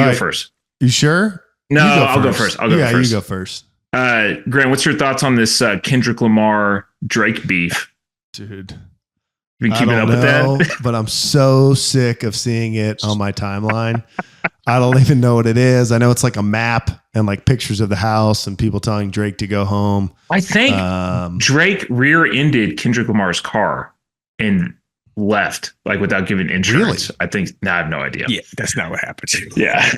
You sure? No, I'll go first. You go first. Grant, what's your thoughts on this Kendrick Lamar Drake beef? Dude. Been keeping up with that? But I'm so sick of seeing it on my timeline. I don't even know what it is. I know it's like a map and pictures of the house and people telling Drake to go home. I think Drake rear-ended Kendrick Lamar's car and left without giving insurance. Really? I think. I have no idea. Yeah, that's not what happened. Yeah.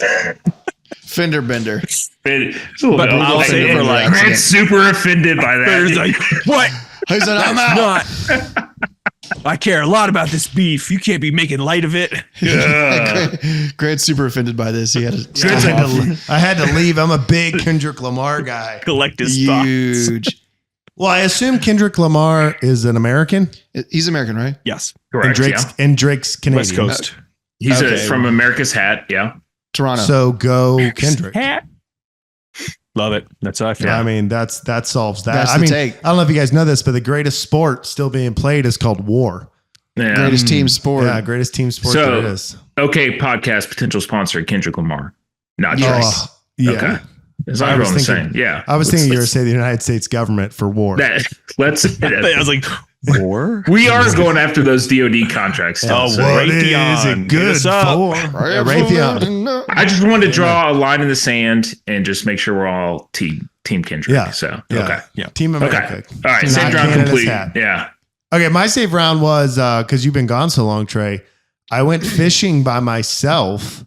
Fender bender. But I'll say for Grant's super offended by that. What? He's like, I'm out. I care a lot about this beef. You can't be making light of it. Grant's super offended by this. He had I had to leave. I'm a big Kendrick Lamar guy. Collect his thoughts. huge. Well, I assume Kendrick Lamar is an American. He's American, right? Yes. Correct. And Drake's Canadian. West Coast. He's Okay. from America's Hat. Yeah. Toronto. So go Kendrick. Love it. That's how I feel. I mean, that solves that. That's I the mean, take. I don't know if you guys know this, but the greatest sport still being played is called war. Yeah. Greatest team sport. Yeah, greatest team sport So- there is. Okay, podcast potential sponsor Kendrick Lamar, not Drake. Oh, yeah. Okay. As long I as was we're on the thinking- same. Yeah. I was thinking you were Let's- saying the United States government for war. Let's. I was like, war? We are going after those DoD contracts. Still, Oh, so- what? What is Raytheon, it hit good us up. for? Yeah, Raytheon. I just wanted to draw a line in the sand and just make sure we're all team Kendrick. Yeah. So Yeah. okay. Yeah. Team America. Okay. All right. Not Save round Canada's complete. hat. Yeah. Okay, my save round was because you've been gone so long, Trey. I went fishing by myself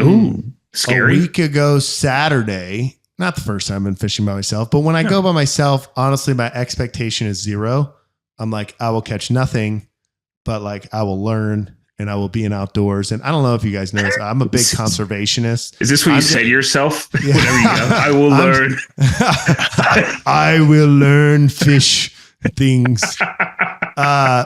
Ooh, scary. a week ago Saturday. Not the first time I've been fishing by myself, but when I go by myself, honestly, my expectation is zero. I'm like, I will catch nothing, but like I will learn and I will be in outdoors. And I don't know if you guys know this. I'm a big conservationist. Is this what you say to yourself? Whenever you go, I will learn. I will learn fish things.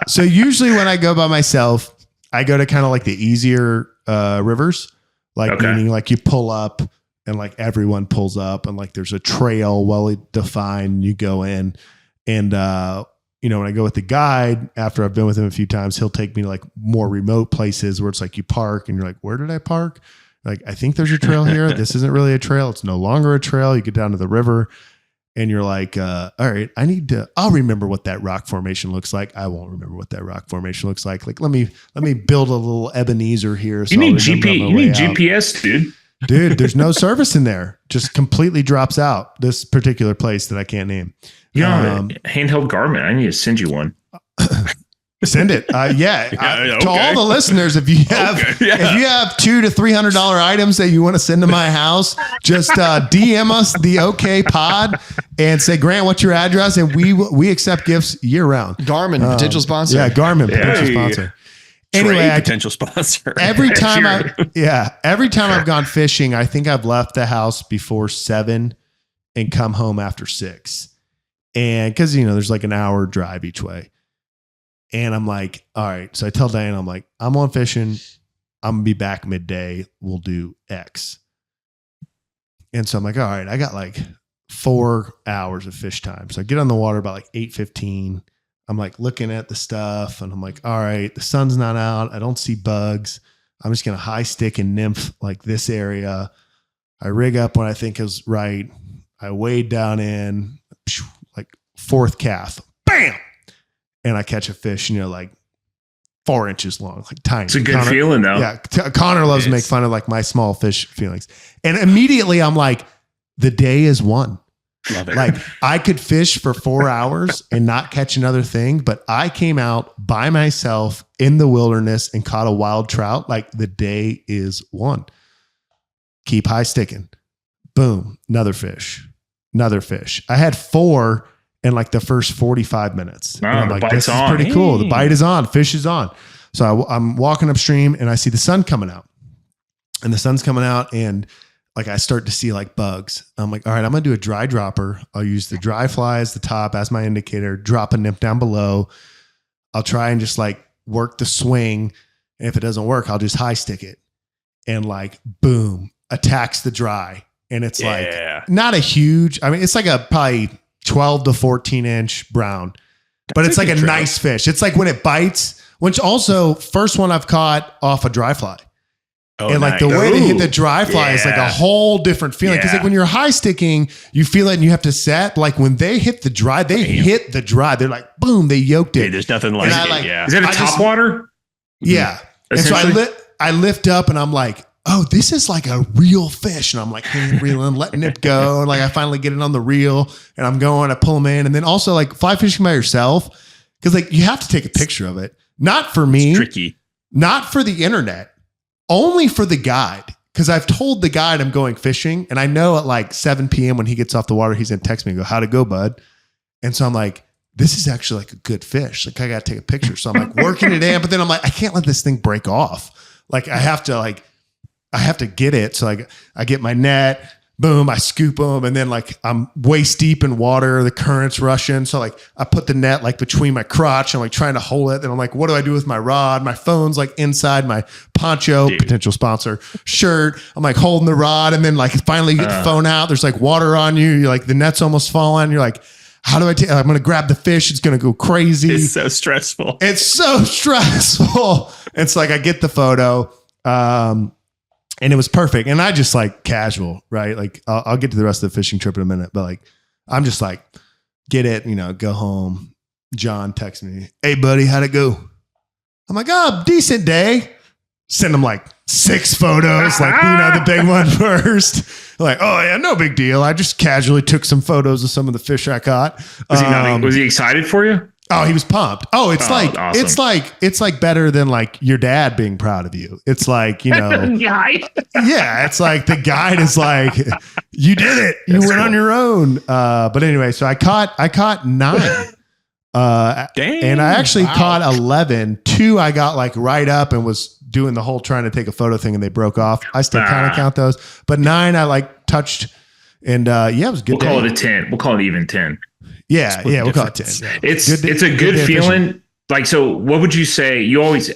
So usually when I go by myself, I go to kind of like the easier rivers, like Okay. meaning like you pull up and like everyone pulls up and like there's a trail well defined. You go in and when I go with the guide, after I've been with him a few times, he'll take me to like more remote places where it's like you park and you're like, where did I park? Like, I think there's a trail here. This isn't really a trail. It's no longer a trail. You get down to the river and you're like, all right, I'll remember what that rock formation looks like. I won't remember what that rock formation looks like. Like, let me build a little Ebenezer here. So You need I'll remember on my You way need out. GPS, dude. Dude, there's no service in there. Just completely drops out. This particular place that I can't name. You know, handheld Garmin. I need to send you one. Send it. To all the listeners, if you have if you have $200 to $300 items that you want to send to my house, just DM us the OK Pod and say, Grant, what's your address? And we accept gifts year round. Garmin, potential sponsor. Yeah, Garmin, potential sponsor. Anyway, potential sponsor. Every time I've gone fishing, I think I've left the house before 7 and come home after 6. And because there's like an hour drive each way. And I'm like, all right. So I tell Diane, I'm like, I'm on fishing. I'm gonna be back midday. We'll do X. And so I'm like, all right, I got like 4 hours of fish time. So I get on the water about like 8:15. I'm like looking at the stuff and I'm like, all right, the sun's not out. I don't see bugs. I'm just going to high stick and nymph like this area. I rig up what I think is right. I wade down in like 4th calf, bam. And I catch a fish, like 4 inches long, like tiny. It's a good feeling though. Yeah. Connor loves to make fun of like my small fish feelings. And immediately I'm like, the day is won. Love it. Like I could fish for 4 hours and not catch another thing, but I came out by myself in the wilderness and caught a wild trout. Like the day is won. Keep high sticking. Boom. Another fish. I had 4 in like the first 45 minutes. Wow, and I'm the like, bite's this is on. pretty cool. The bite is on. Fish is on. So I'm walking upstream and I see the sun coming out. And the sun's coming out and like I start to see like bugs. I'm like, all right, I'm going to do a dry dropper. I'll use the dry fly as the top as my indicator, drop a nymph down below. I'll try and just like work the swing. And if it doesn't work, I'll just high stick it and like, boom, attacks the dry. And it's like not a huge, it's like a probably 12 to 14 inch brown, but it's like a nice fish. It's like when it bites, which also first one I've caught off a dry fly. And like the way they hit the dry fly is like a whole different feeling. Because like when you're high sticking, you feel it and you have to set. Like when they hit the dry, hit the dry. They're like, boom, they yoked it. Hey, there's nothing like it. Is that a top water? Yeah. And so I lift up and I'm like, oh, this is like a real fish. And I'm like hand reeling, letting it go. And like I finally get it on the reel and I'm going, I pull them in. And then also like fly fishing by yourself. Because like you have to take a picture of it. Not for me. It's tricky. Not for the internet. Only for the guide, because I've told the guide I'm going fishing, and I know at like 7 p.m. when he gets off the water, he's going to text me and go, how'd it go, bud? And so I'm like, this is actually like a good fish. Like I got to take a picture. So I'm like working it in, but then I'm like, I can't let this thing break off. Like I have to get it. So like I get my net, boom, I scoop them. And then like I'm waist deep in water. The current's rushing. So like I put the net like between my crotch. I'm like trying to hold it. Then I'm like, what do I do with my rod? My phone's like inside my poncho, potential sponsor shirt. I'm like holding the rod. And then like finally get the phone out. There's like water on you. You're like, the net's almost falling. You're like, how do I take? I'm going to grab the fish. It's going to go crazy. It's so stressful. It's so stressful. It's like I get the photo, and it was perfect. And I just like casual, right? Like I'll get to the rest of the fishing trip in a minute, but like I'm just like get it, go home. John texts me, "Hey buddy, how'd it go?" I'm like, "Oh, decent day." Send him like 6 photos, like the big one first. Like, oh yeah, no big deal. I just casually took some photos of some of the fish I caught. Was he excited for you? Oh, he was pumped. Oh, it's awesome. it's like better than like your dad being proud of you. It's like, guide. Yeah, it's like the guide is like, you did it. You went on your own. But anyway, so I caught 9. And I actually caught 11. 2 I got like right up and was doing the whole trying to take a photo thing and they broke off. I still kind of count those, but 9 I like touched and it was good. We'll call it a 10. We'll call it even 10. Yeah, we'll call it 10. Yeah. It's a good feeling. Fishing. Like, so what would you say?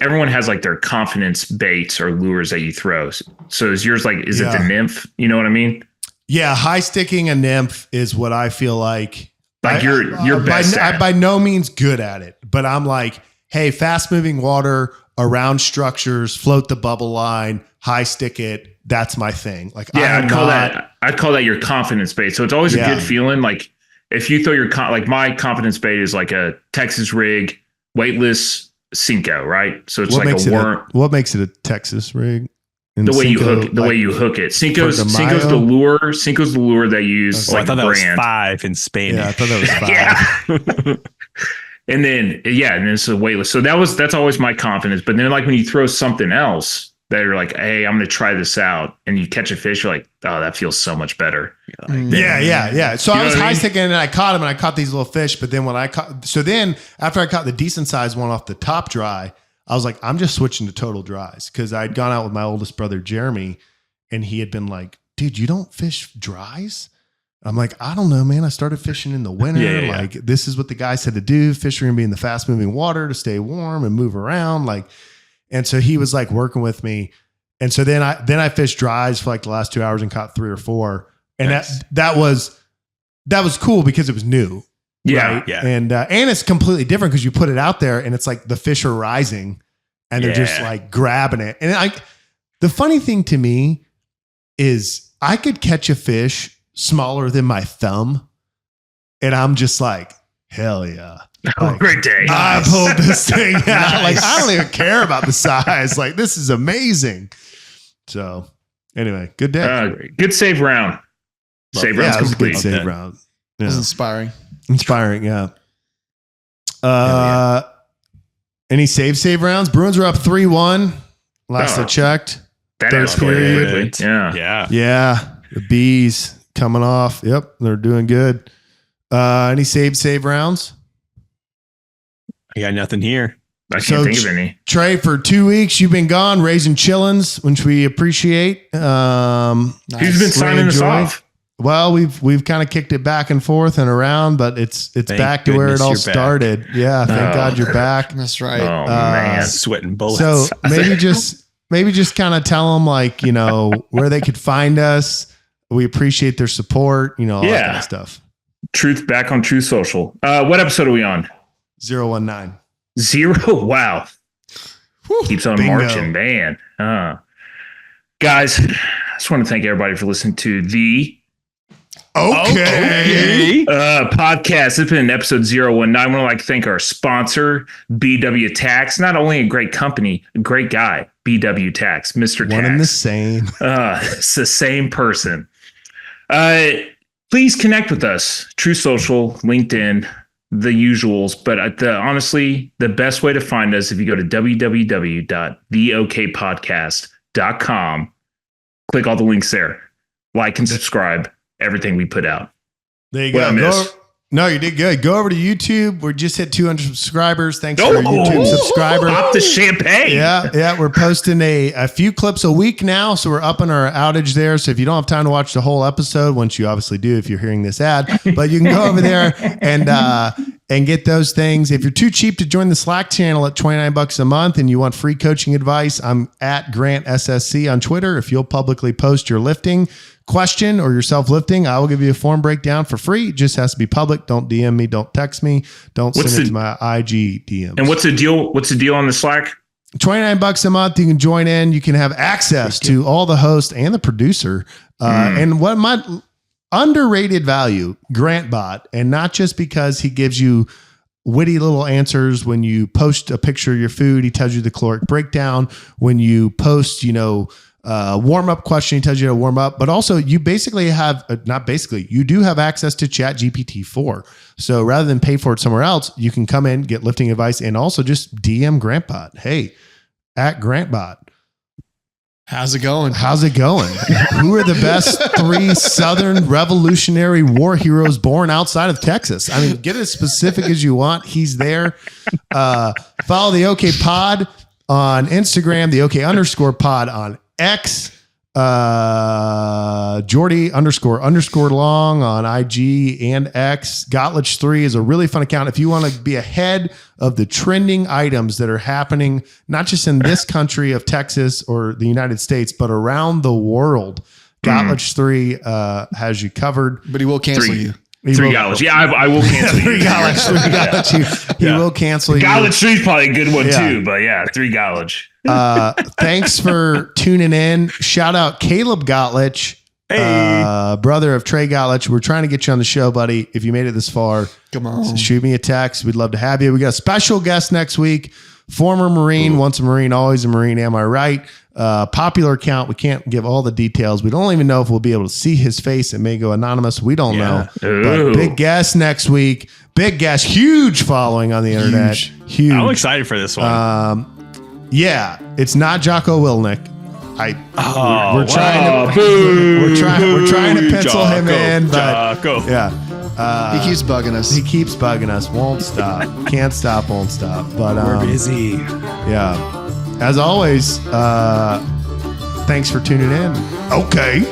Everyone has like their confidence baits or lures that you throw. So is yours like, is it the nymph? You know what I mean? Yeah. High sticking a nymph is what I feel like. Like you're best at. I'm by no means good at it, but I'm like, hey, fast moving water around structures, float the bubble line, high stick it. That's my thing. Like, yeah, I'd call that your confidence bait. So it's always a good feeling. Like if you throw like my confidence bait is like a Texas rig, weightless Cinco, right? So it's like a worm. What makes it a Texas rig? And the way you hook it. Cinco's the lure. Cinco's the lure they use. I thought that was 5 in Spanish. Yeah, I thought that was 5. Yeah. And then it's a weightless. So that's always my confidence. But then like when you throw something else that you're like, hey, I'm going to try this out, and you catch a fish, you're like, oh, that feels so much better. Yeah. So I was high sticking and I caught him and I caught these little fish. But then after I caught the decent sized one off the top dry, I was like, I'm just switching to total dries because I'd gone out with my oldest brother, Jeremy, and he had been like, dude, you don't fish dries? I'm like, I don't know, man. I started fishing in the winter. Like, this is what the guy said to do. Fish are going to be in the fast moving water to stay warm and move around. Like, and so he was like working with me. And so then I fished dries for like the last 2 hours and caught 3 or 4. And that was cool because it was new. Yeah. Right? Yeah. And it's completely different because you put it out there and it's like the fish are rising and they're just like grabbing it. And the funny thing to me is I could catch a fish smaller than my thumb and I'm just like, hell yeah. Like, great day. I pulled this thing out. Like, I don't even care about the size. Like, this is amazing. So anyway, good day. Good save round. Save round's complete. Good save round. Yeah. It was inspiring. Yeah. Any save rounds? Bruins are up 3-1. Last I checked. That escalated. Yeah. The Bees coming off. Yep. They're doing good. Any save rounds? I got nothing here. I can't think of any. Trey, for 2 weeks, you've been gone raising chillins, which we appreciate. Who's been signing us off? Well, we've kind of kicked it back and forth and around, but it's back to where it all started. Yeah, thank God you're back. That's right. Oh man, sweating bullets. So maybe just kind of tell them like where they could find us. We appreciate their support. All that kind of stuff. Truth back on Truth Social. What episode are we on? 019. 0. Wow. Whew, keeps on bingo. Marching, man. Guys, I just want to thank everybody for listening to the podcast. It's been episode 019. I want to thank our sponsor, BW Tax. Not only a great company, a great guy, BW Tax, Mr. Tax. One and the same. It's the same person. Please connect with us. True Social, LinkedIn, the usuals. But honestly, the best way to find us, if you go to www.theokpodcast.com, click all the links there. Like and subscribe. Everything we put out. There you go. No, you did good. Go over to YouTube. We just hit 200 subscribers. Thanks for your YouTube subscriber. Pop the champagne. Yeah. We're posting a few clips a week now, so we're upping our outage there. So if you don't have time to watch the whole episode, once you obviously do if you're hearing this ad, but you can go over there and get those things. If you're too cheap to join the Slack channel at $29 a month and you want free coaching advice, I'm at Grant SSC on Twitter. If you'll publicly post your lifting question or your self-lifting, I will give you a form breakdown for free. It just has to be public. Don't DM me. Don't text me. Don't send it to my IG DMs. And what's the deal? What's the deal on the Slack? $29 a month. You can join in. You can have access to all the host and the producer. And what my underrated value, GrantBot, and not just because he gives you witty little answers when you post a picture of your food. He tells you the caloric breakdown. When you post, warm-up question, he tells you to warm up, but also you basically have, you do have access to Chat GPT-4. So rather than pay for it somewhere else, you can come in, get lifting advice, and also just DM GrantBot. Hey, at GrantBot. How's it going? Who are the best 3 Southern Revolutionary War heroes born outside of Texas? I mean, get as specific as you want. He's there. Follow the OK Pod on Instagram, the OK_pod on X, Jordy _ long on IG and X. Gottlich 3 is a really fun account. If you want to be ahead of the trending items that are happening, not just in this country of Texas or the United States, but around the world, Gottlich 3 has you covered. But he will cancel you. 3 Gottlich. Yeah, I will cancel you. 3 Gottlich. He will cancel you. Gottlich 3 is probably a good one too, but 3 Gottlich. Thanks for tuning in. Shout out Caleb Gottlich, brother of Trey Gottlich. We're trying to get you on the show, buddy. If you made it this far, come on, shoot me a text. We'd love to have you. We got a special guest next week. Former Marine, once a Marine, always a Marine. Am I right? Popular account. We can't give all the details. We don't even know if we'll be able to see his face. It may go anonymous. We don't know. But big guest next week. Big guest. Huge following on the internet. Huge. I'm excited for this one. Yeah, it's not Jocko Willnick. We're trying to pencil him in, but he keeps bugging us. He keeps bugging us. Won't stop. Can't stop. Won't stop. But we're busy. Yeah. As always, thanks for tuning in. Okay.